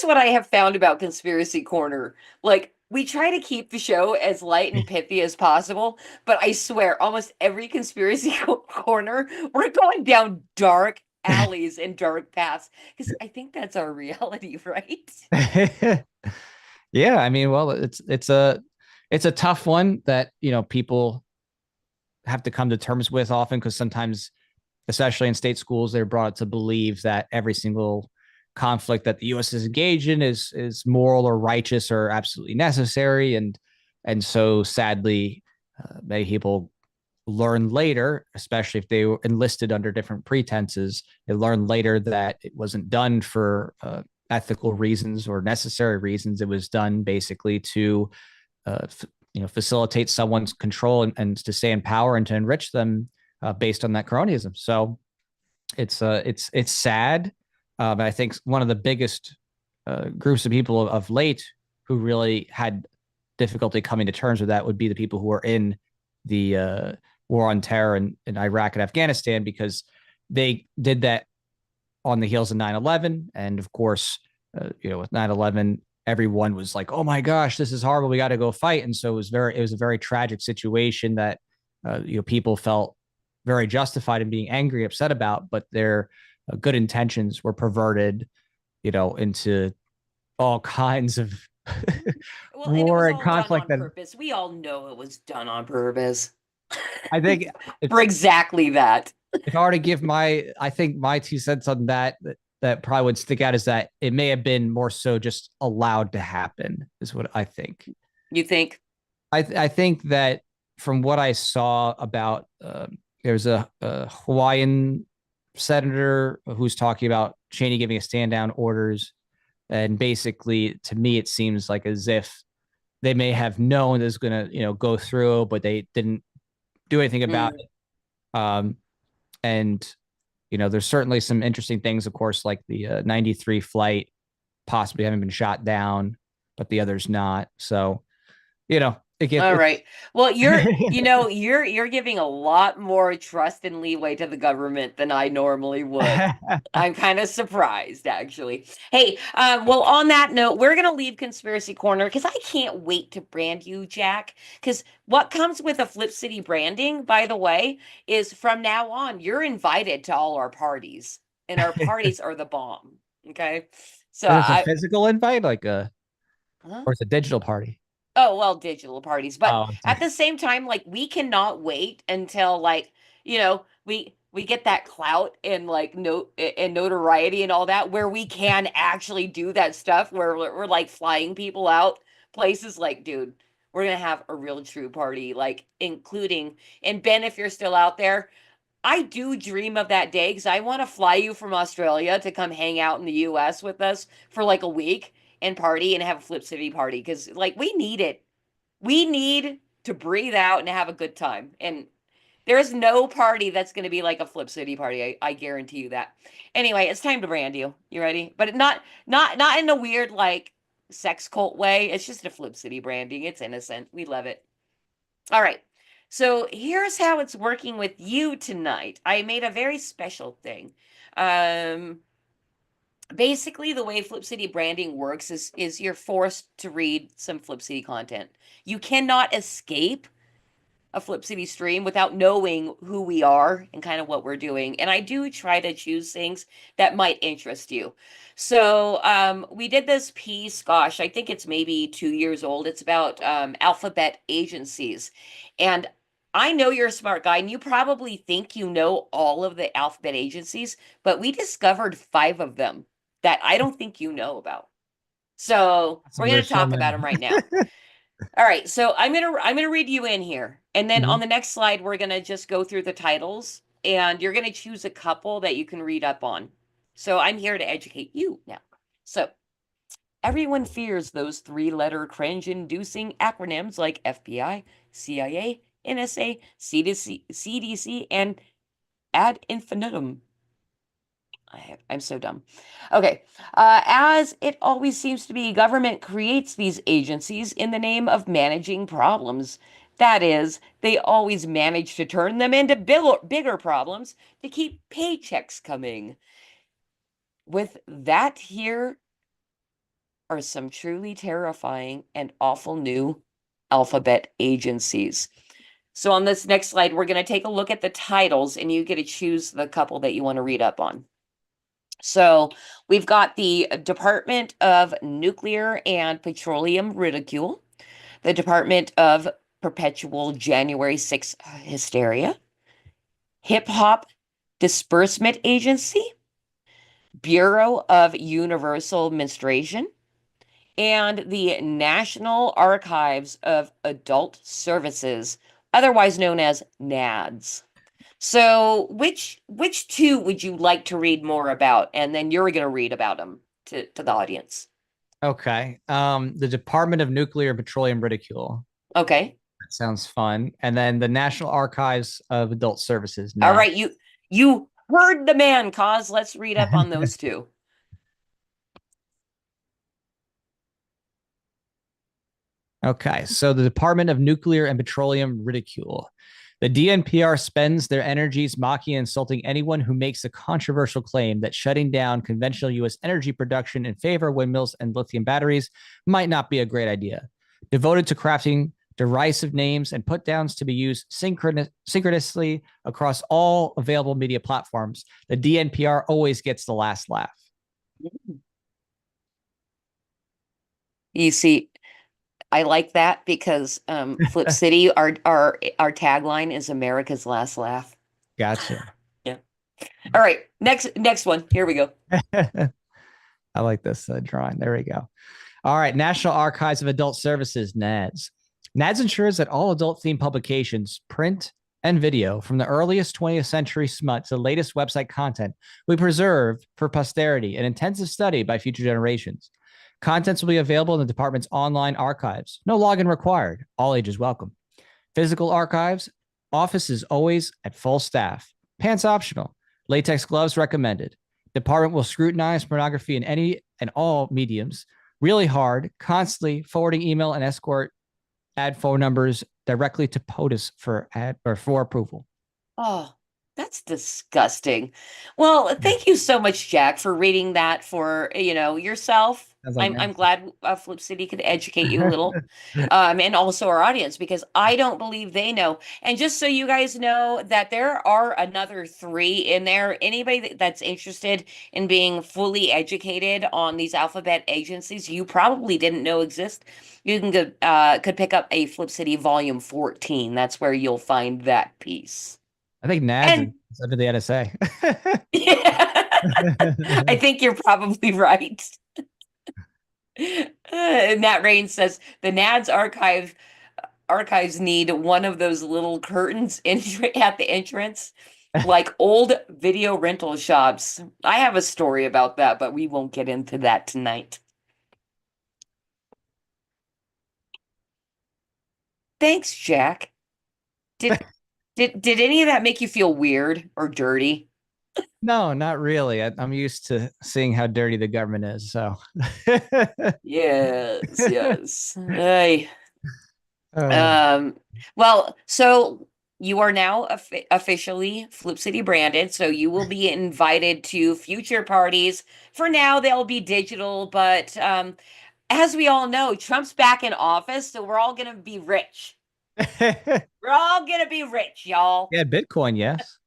Speaker 6: what I have found about Conspiracy Corner. Like, we try to keep the show as light and pithy as possible, but I swear, almost every conspiracy corner, we're going down dark alleys and dark paths because I think that's our reality, right?
Speaker 10: Yeah, I mean, well, it's a tough one that people have to come to terms with often, because sometimes, especially in state schools, they're brought to believe that every single conflict that the U.S. is engaged in is moral or righteous or absolutely necessary, and so sadly, many people learn later, especially if they were enlisted under different pretenses, they learn later that it wasn't done for ethical reasons or necessary reasons. It was done basically to facilitate someone's control and to stay in power and to enrich them based on that cronyism. So it's sad. I think one of the biggest groups of people of late who really had difficulty coming to terms with that would be the people who are in the war on terror in Iraq and Afghanistan, because they did that on the heels of 9/11. And of course, with 9/11, everyone was like, oh my gosh, this is horrible. We got to go fight. And so it was a very tragic situation that, people felt very justified in being angry, upset about, but their good intentions were perverted, into all kinds of
Speaker 6: Well, and it
Speaker 10: war
Speaker 6: was
Speaker 10: and
Speaker 6: all done
Speaker 10: conflict.
Speaker 6: on
Speaker 10: That
Speaker 6: purpose. We all know it was done on purpose.
Speaker 10: I think
Speaker 6: For exactly that.
Speaker 10: if I were to give I think my 2 cents on that probably would stick out is that it may have been more so just allowed to happen, is what I think.
Speaker 6: You think?
Speaker 10: I think that from what I saw about, there's a Hawaiian senator who's talking about Cheney giving a stand down orders. And basically, to me, it seems like as if they may have known this is going to, go through, but they didn't do anything about it. And there's certainly some interesting things, of course, like the 93 flight possibly having been shot down, but the others not. So, it gets
Speaker 6: All right. Well, you're giving a lot more trust and leeway to the government than I normally would. I'm kind of surprised, actually. Hey, well, on that note, we're gonna leave Conspiracy Corner because I can't wait to brand you, Jack. Because what comes with a Flip City branding, by the way, is from now on, you're invited to all our parties, and our parties are the bomb. Okay. So
Speaker 10: it's a physical invite, like
Speaker 6: huh?
Speaker 10: or it's a digital party.
Speaker 6: Oh, well, digital parties. But
Speaker 10: Oh,
Speaker 6: at the same time, like we cannot wait until like, we get that clout and like and notoriety and all that where we can actually do that stuff where we're like flying people out places like, dude, we're gonna have a real true party, like including and Ben, if you're still out there, I do dream of that day because I want to fly you from Australia to come hang out in the US with us for like a week and party and have a Flip City party because like we need it. We need to breathe out and have a good time. And there's no party that's going to be like a Flip City party. I guarantee you that. Anyway, it's time to brand you. You ready? But not in a weird like sex cult way. It's just a Flip City branding. It's innocent. We love it. All right. So here's how it's working with you tonight. I made a very special thing. Basically the way Flip City branding works is you're forced to read some Flip City content. You cannot escape a Flip City stream without knowing who we are and kind of what we're doing. And I do try to choose things that might interest you. So we did this piece, gosh, I think it's maybe 2 years old. It's about alphabet agencies. And I know you're a smart guy and you probably think you know all of the alphabet agencies, but we discovered 5 of them that I don't think you know about. So we're going to talk about them right now. All right, so I'm gonna read you in here, and then on the next slide we're gonna just go through the titles, and you're gonna choose a couple that you can read up on. So I'm here to educate you now. So everyone fears those 3-letter cringe-inducing acronyms like FBI, CIA, NSA, CDC, and ad infinitum. I'm so dumb. Okay. As it always seems to be, government creates these agencies in the name of managing problems. That is, they always manage to turn them into bigger problems to keep paychecks coming. With that, here are some truly terrifying and awful new alphabet agencies. So on this next slide, we're going to take a look at the titles, and you get to choose the couple that you want to read up on. So we've got the Department of Nuclear and Petroleum Ridicule, the Department of Perpetual January 6th Hysteria, Hip Hop Disbursement Agency, Bureau of Universal Menstruation, and the National Archives of Adult Services, otherwise known as NADS. So, which two would you like to read more about? And then you're going to read about them to the audience.
Speaker 10: Okay. The Department of Nuclear and Petroleum Ridicule.
Speaker 6: Okay.
Speaker 10: That sounds fun. And then the National Archives of Adult Services.
Speaker 6: All
Speaker 10: Nah.
Speaker 6: right, you heard the man, Cause. Let's read up on those two.
Speaker 10: Okay, so the Department of Nuclear and Petroleum Ridicule. The DNPR spends their energies mocking and insulting anyone who makes a controversial claim that shutting down conventional U.S. energy production in favor of windmills and lithium batteries might not be a great idea. Devoted to crafting derisive names and put downs to be used synchronously across all available media platforms, the DNPR always gets the last laugh.
Speaker 6: You see, I like that because Flip City, our tagline is America's last laugh.
Speaker 10: Gotcha.
Speaker 6: Yeah. All right, next one. Here we go.
Speaker 10: I like this drawing. There we go. All right, National Archives of Adult Services, NADS. NADS ensures that all adult-themed publications, print and video, from the earliest 20th century smut to the latest website content, will be preserved for posterity and intensive study by future generations. Contents will be available in the department's online archives. No login required. All ages welcome. Physical archives. Office is always at full staff. Pants optional. Latex gloves recommended. Department will scrutinize pornography in any and all mediums really hard, constantly forwarding email and escort ad phone numbers directly to POTUS for approval.
Speaker 6: Oh, that's disgusting. Well, thank you so much, Jack, for reading that for, yourself. I'm glad Flip City could educate you a little, and also our audience, because I don't believe they know. And just so you guys know that there are another 3 in there. Anybody that's interested in being fully educated on these alphabet agencies you probably didn't know exist, you can could pick up a Flip City Volume 14. That's where you'll find that piece.
Speaker 10: I think NADS is under the NSA.
Speaker 6: Yeah, I think you're probably right. Nat Rain says the NADS archives need one of those little curtains at the entrance, like old video rental shops. I have a story about that, but we won't get into that tonight. Thanks, Jack. Did any of that make you feel weird or dirty?
Speaker 10: No, not really. I'm used to seeing how dirty the government is. So,
Speaker 6: yes. Hey. Well, so you are now officially Flip City branded, so you will be invited to future parties. For now, they'll be digital, but as we all know, Trump's back in office, so we're all gonna be rich. We're all gonna be rich, y'all.
Speaker 10: Yeah, Bitcoin, yes.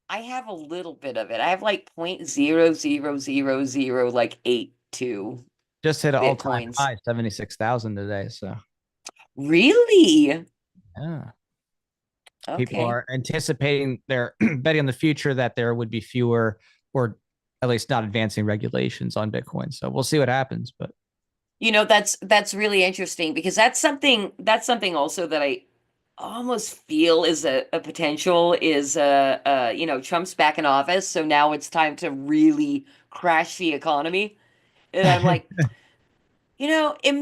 Speaker 6: I have a little bit of it. I have like 0.0000 like 82.
Speaker 10: Just hit an all-time high, 76,000 today. So
Speaker 6: really?
Speaker 10: Yeah.
Speaker 6: Okay.
Speaker 10: People are anticipating, they're betting on the future that there would be fewer, or at least not advancing regulations on Bitcoin. So we'll see what happens. But
Speaker 6: that's really interesting, because that's something also that I almost feel is a potential is Trump's back in office, so now it's time to really crash the economy. And I'm like, it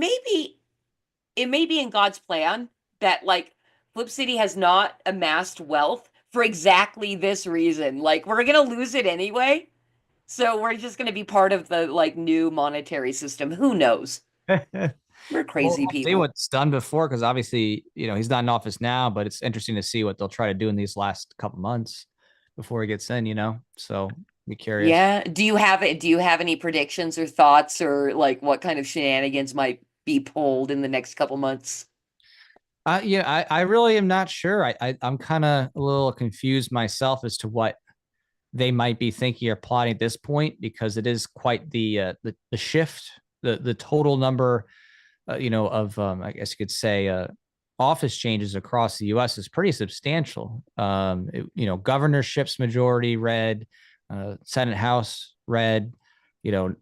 Speaker 6: may be in God's plan that like Flip City has not amassed wealth for exactly this reason. Like, we're gonna lose it anyway, so we're just gonna be part of the like new monetary system. Who knows? We're crazy people.
Speaker 10: See what's done before, because obviously, he's not in office now, but it's interesting to see what they'll try to do in these last couple months before he gets in, so be curious.
Speaker 6: Yeah. Do you have any predictions or thoughts, or like what kind of shenanigans might be pulled in the next couple months?
Speaker 10: I really am not sure. I'm kind of a little confused myself as to what they might be thinking or plotting at this point, because it is quite the shift, the total number, of I guess you could say office changes across the U.S. is pretty substantial. Governorships majority red, Senate House red,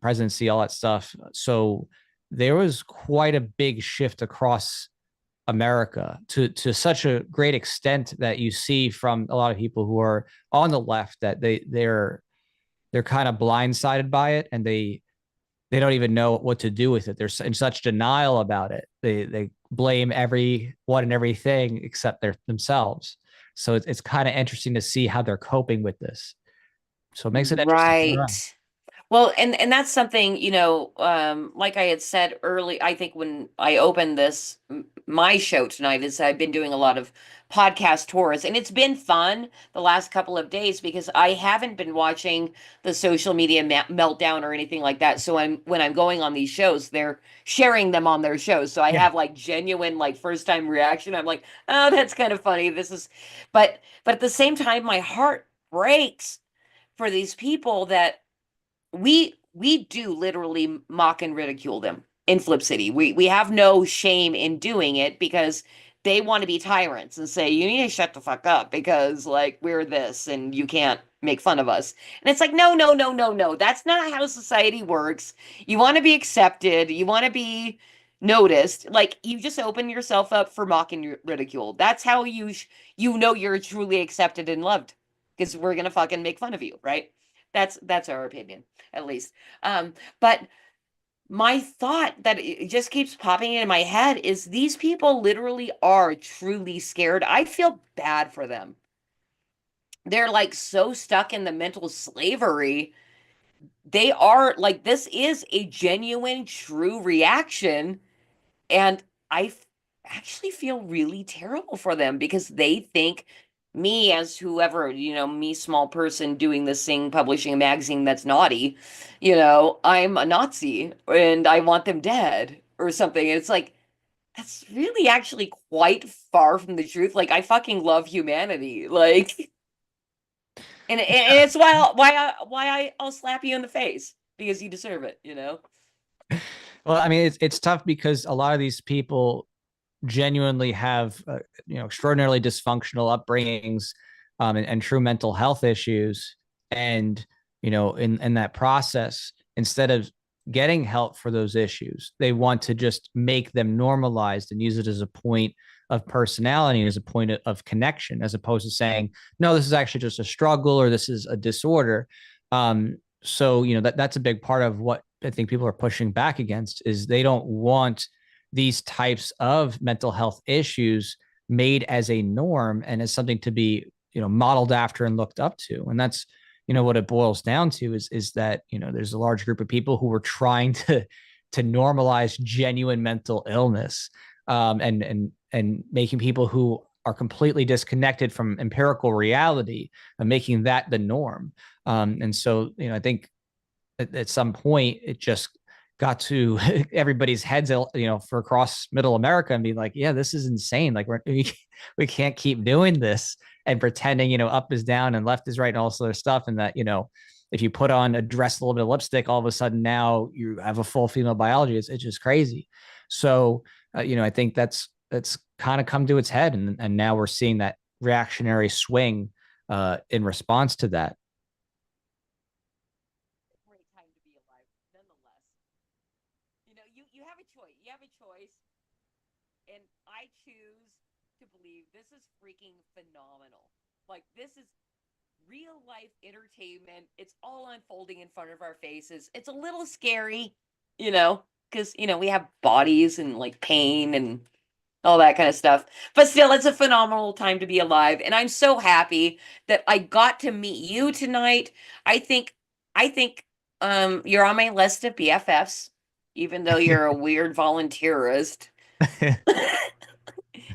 Speaker 10: presidency, all that stuff. So there was quite a big shift across America to such a great extent that you see from a lot of people who are on the left that they're kind of blindsided by it, and they don't even know what to do with it. They're in such denial about it. They blame everyone and everything except themselves. So it's kind of interesting to see how they're coping with this. So it makes it interesting.
Speaker 6: Right. Well, and that's something, like I had said early, I think when I opened my show tonight, is I've been doing a lot of podcast tours, and it's been fun the last couple of days because I haven't been watching the social media meltdown or anything like that. So when I'm going on these shows, they're sharing them on their shows. So I have like genuine, like first time reaction. I'm like, oh, that's kind of funny. But at the same time, my heart breaks for these people that we do literally mock and ridicule them in Flip City. We have no shame in doing it because they want to be tyrants and say, you need to shut the fuck up because like we're this and you can't make fun of us. And it's like, no, no, no, no, no. That's not how society works. You want to be accepted. You want to be noticed. Like you just open yourself up for mock and ridicule. That's how you know you're truly accepted and loved, because we're gonna fucking make fun of you, right? That's our opinion, at least. But my thought that it just keeps popping in my head is these people literally are truly scared. I feel bad for them. They're like so stuck in the mental slavery. They are like, this is a genuine, true reaction. And actually feel really terrible for them because they think me as whoever, me small person doing this thing, publishing a magazine that's naughty, I'm a Nazi and I want them dead or something. It's like, that's really actually quite far from the truth. Like, I fucking love humanity. Like, and it's I'll slap you in the face because you deserve it.
Speaker 10: Well, I mean, it's tough because a lot of these people genuinely have extraordinarily dysfunctional upbringings, and true mental health issues, and in that process, instead of getting help for those issues, they want to just make them normalized and use it as a point of personality, as a point of connection, as opposed to saying, no, this is actually just a struggle or this is a disorder. So that's a big part of what I think people are pushing back against, is they don't want these types of mental health issues made as a norm and as something to be modeled after and looked up to. And that's what it boils down to, is that there's a large group of people who are trying to normalize genuine mental illness, and making people who are completely disconnected from empirical reality and making that the norm. And so I think at some point it just got to everybody's heads, for across middle America, and be like, yeah, this is insane. Like we can't keep doing this and pretending, up is down and left is right and all this other stuff. And that, if you put on a dress, a little bit of lipstick, all of a sudden now you have a full female biology. It's just crazy. So, I think that's kind of come to its head. And now we're seeing that reactionary swing in response to that.
Speaker 6: Great time to be alive, nonetheless. You have a choice. You have a choice, and I choose to believe this is freaking phenomenal. Like, this is real life entertainment. It's all unfolding in front of our faces. It's a little scary, because we have bodies and like pain and all that kind of stuff. But still, it's a phenomenal time to be alive, and I'm so happy that I got to meet you tonight. I think you're on my list of BFFs, even though you're a weird volunteerist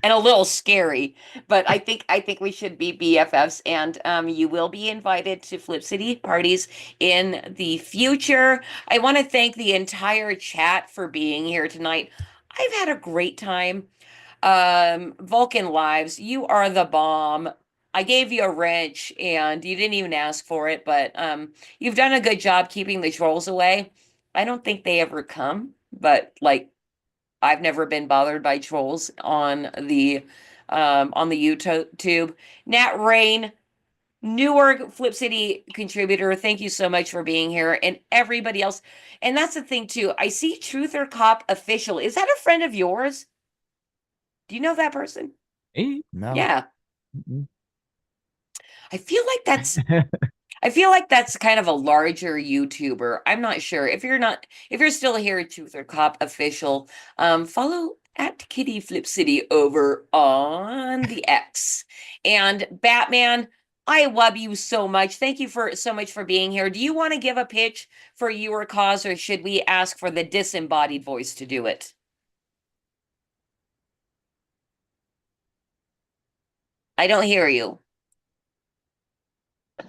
Speaker 6: and a little scary. But I think we should be BFFs, and you will be invited to Flip City parties in the future. I want to thank the entire chat for being here tonight. I've had a great time. Vulcan Lives, you are the bomb. I gave you a wrench and you didn't even ask for it, but you've done a good job keeping the trolls away. I don't think they ever come, but like I've never been bothered by trolls on the YouTube. Nat Rain, Newark Flip City contributor, thank you so much for being here, and everybody else. And that's the thing too. I see Truth or Cop official. Is that a friend of yours? Do you know that person?
Speaker 10: Hey, no.
Speaker 6: Yeah. I feel like that's kind of a larger YouTuber. I'm not sure. If you're still here, Truth or Cop official, follow at Kitty Flip City over on the X. And Batman, I love you so much. Thank you so much for being here. Do you want to give a pitch for your cause, or should we ask for the disembodied voice to do it? I don't hear you.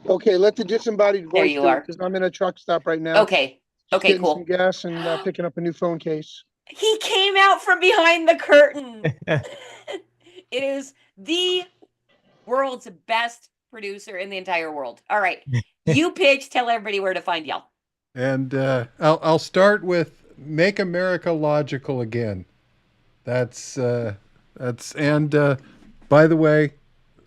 Speaker 8: Okay, let the disembodied
Speaker 6: There
Speaker 8: voice
Speaker 6: you
Speaker 8: do it
Speaker 6: are.
Speaker 8: because I'm in a truck stop right now.
Speaker 6: Okay.
Speaker 8: Just
Speaker 6: Okay,
Speaker 8: getting
Speaker 6: cool.
Speaker 8: some gas and picking up a new phone case.
Speaker 6: He came out from behind the curtain. It is the world's best producer in the entire world. All right. You pitch, tell everybody where to find y'all.
Speaker 13: And I'll start with Make America Logical Again. That's and by the way,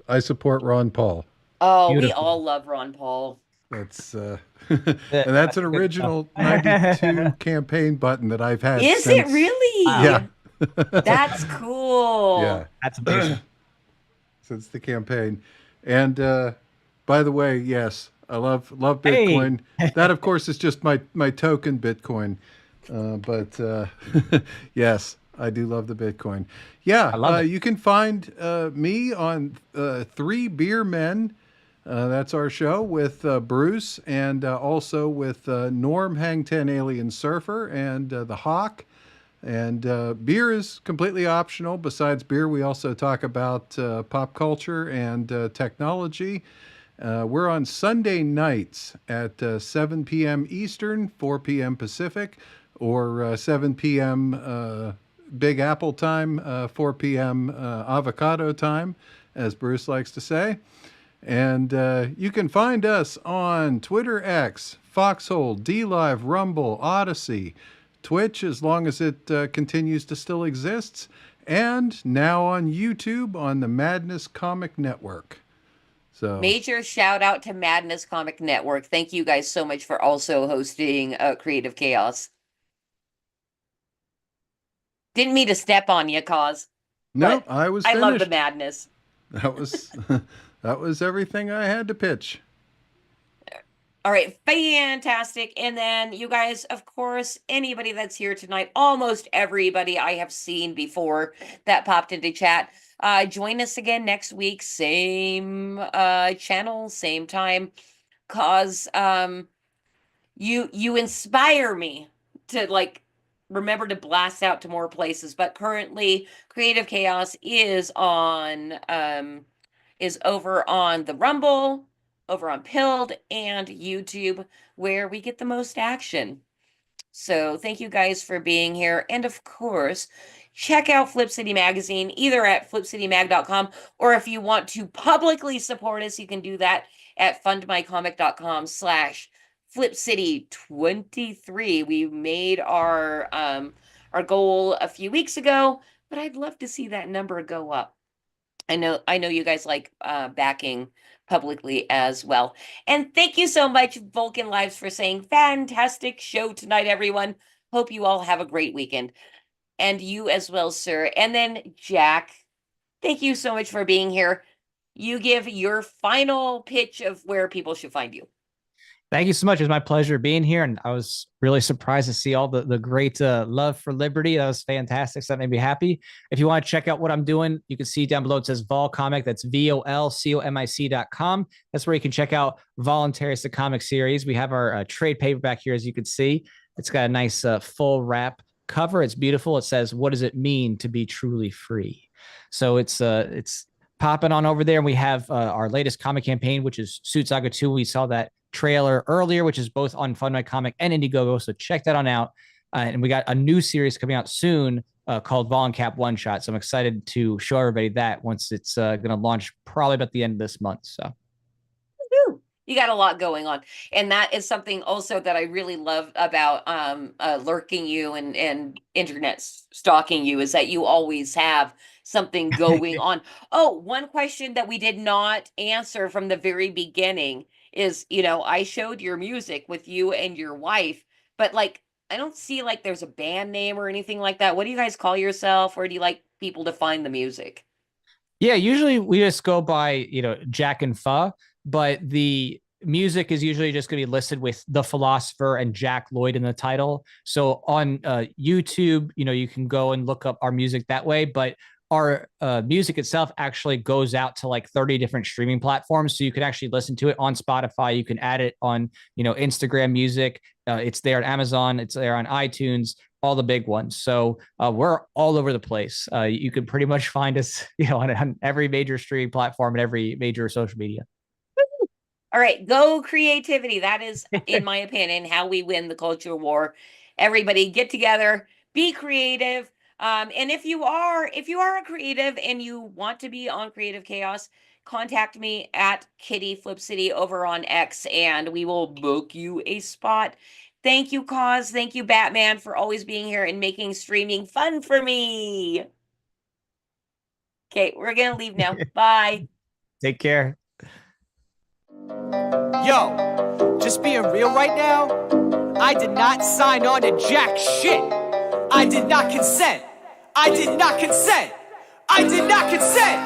Speaker 13: I support Ron Paul.
Speaker 6: Oh,
Speaker 10: Beautiful.
Speaker 6: we all love Ron Paul.
Speaker 13: That's and that's an original 92 campaign button that I've had
Speaker 6: Is
Speaker 13: since,
Speaker 6: it really?
Speaker 13: Yeah.
Speaker 6: That's cool.
Speaker 13: Yeah.
Speaker 10: That's amazing.
Speaker 13: Since the campaign. And by the way, yes, I love Bitcoin. That of course is just my token Bitcoin. But yes, I do love the Bitcoin. Yeah,
Speaker 10: I love it.
Speaker 13: You can find me on Three Beer Men. That's our show with Bruce, and also with Norm Hang 10 Alien Surfer and the Hawk. And beer is completely optional. Besides beer, we also talk about pop culture and technology. We're on Sunday nights at 7 p.m. Eastern, 4 p.m. Pacific, or 7 p.m. Big Apple time, 4 p.m. Avocado time, as Bruce likes to say. And you can find us on Twitter X, Foxhole, DLive, Rumble, Odyssey, Twitch, as long as it continues to still exist, and now on YouTube on the Madness Comic Network. So
Speaker 6: Major shout out to Madness Comic Network. Thank you guys so much for also hosting Creative Chaos. Didn't mean to step on you, Cause.
Speaker 13: no, I was
Speaker 6: I
Speaker 13: finished.
Speaker 6: love the madness.
Speaker 13: That was that was everything I had to pitch.
Speaker 6: All right, fantastic. And then you guys, of course, anybody that's here tonight, almost everybody I have seen before that popped into chat. Join us again next week, same channel, same time. Cause you inspire me to like remember to blast out to more places. But currently, Creative Chaos is over on the Rumble, over on Pilled, and YouTube, where we get the most action. So thank you guys for being here. And of course, check out Flip City Magazine, either at flipcitymag.com, or if you want to publicly support us, you can do that at fundmycomic.com/flipcity23. We made our goal a few weeks ago, but I'd love to see that number go up. I know you guys like backing publicly as well. And thank you so much, Vulcan Lives, for saying fantastic show tonight, everyone. Hope you all have a great weekend. And you as well, sir. And then Jack, thank you so much for being here. You give your final pitch of where people should find you.
Speaker 10: Thank you so much. It was my pleasure being here. And I was really surprised to see all the great love for liberty. That was fantastic. So that made me happy. If you want to check out what I'm doing, you can see down below, it says Vol Comic. That's VOLCOMIC.com. That's where you can check out Voluntarist the Comic Series. We have our trade paperback here, as you can see. It's got a nice full wrap cover. It's beautiful. It says, "What does it mean to be truly free?" So it's popping on over there. And we have our latest comic campaign, which is Suit Saga 2. We saw that trailer earlier, which is both on Fund My Comic and Indiegogo. So check that on out. And we got a new series coming out soon called Vol-N-Cap One Shot. So I'm excited to show everybody that once it's going to launch probably about the end of this month. So.
Speaker 6: You got a lot going on, and that is something also that I really love about lurking you and internet stalking you, is that you always have something going on. Oh, one question that we did not answer from the very beginning is, I showed your music with you and your wife, but like I don't see like there's a band name or anything like that. What do you guys call yourself, or do you like people to find the music?
Speaker 10: Yeah, usually we just go by Jack and Pha. But the music is usually just going to be listed with The Philosopher and Jack Lloyd in the title. So on YouTube, you can go and look up our music that way. But our music itself actually goes out to like 30 different streaming platforms. So you can actually listen to it on Spotify. You can add it on, Instagram Music. It's there on Amazon. It's there on iTunes, all the big ones. So we're all over the place. You can pretty much find us, on every major streaming platform and every major social media.
Speaker 6: All right, go creativity. That is, in my opinion, how we win the culture war. Everybody get together, be creative. And if you are a creative and you want to be on Creative Chaos, contact me at Kitty Flip City over on X, and we will book you a spot. Thank you, Cause. Thank you, Batman, for always being here and making streaming fun for me. Okay, we're gonna leave now. Bye.
Speaker 10: Take care.
Speaker 3: Yo, just being real right now, I did not sign on to jack shit. I did not consent. I did not consent. I did not consent.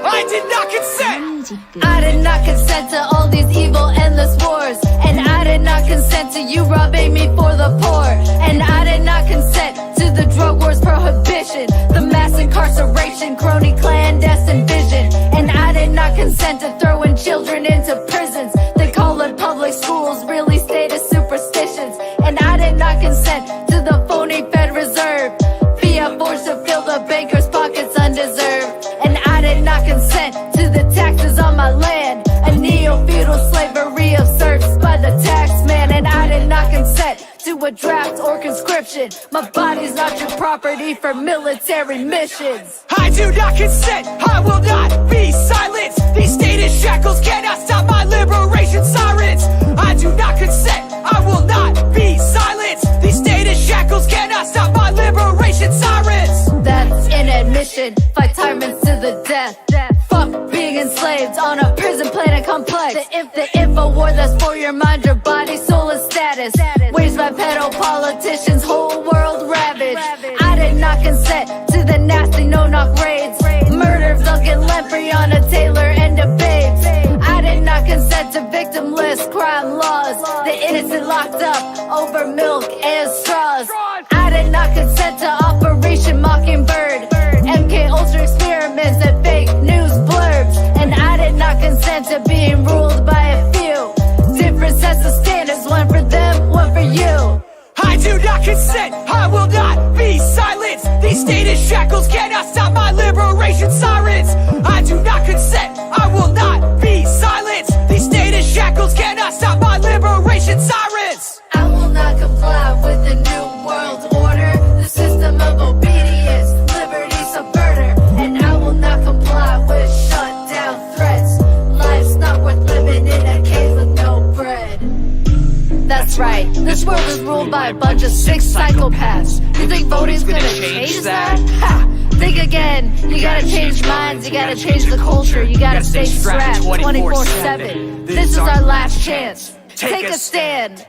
Speaker 3: I did not consent.
Speaker 4: I did not consent to all these evil endless wars, and I did not consent to you robbing me for the poor, and I did not consent to the drug wars prohibition, the mass incarceration, crony clandestine vision, and I did not consent to throwing children into prisons. They call it public schools, really status superstitions, and I did not consent to the phony Fed Reserve, fiat forced to fill the bankers' pockets undeserved, and I did not consent to the taxes on my land, a neo-feudal slavery of serfs by the tax man, and I did not consent to a draft or conscription. My body's not your property for military missions.
Speaker 3: I do not consent. I will not be silenced. These stated shackles cannot stop my liberation sirens. I do not consent. I will not be silenced. These stated shackles cannot stop my liberation sirens.
Speaker 4: That's an admission. Fight tyrants to the death. Fuck being enslaved on a prison planet complex. The info war that's for your mind, your body, soul, and status. Waves by pedo politicians, whole world ravaged. I did not consent to the nasty no-knock raids. Murder of Duncan Lemprey on a Taylor and a Babes. I did not consent to victimless crime laws. The innocent locked up over milk and straws. I did not consent to Operation Mockingbird, MK Ultra experiments and fake news blurbs. And I did not consent to being ruled by a few. Different sets of standards, one for them, one for you.
Speaker 3: I do not consent. I will not be silenced. These stated shackles cannot stop my liberation sirens. I do not consent. I will not be silenced. These stated shackles cannot stop my liberation sirens.
Speaker 4: I will not comply with the new world order, the system of obedience, liberty subverter. And I will not comply with shutdown threats. Life's not worth living in a cave with no bread. That's right, this world is ruled by a bunch of sick psychopaths. You think voting's gonna change that? Ha! Think again. You gotta change minds, you gotta change the culture, you gotta stay strapped 24/7. This is our last chance. Take a stand.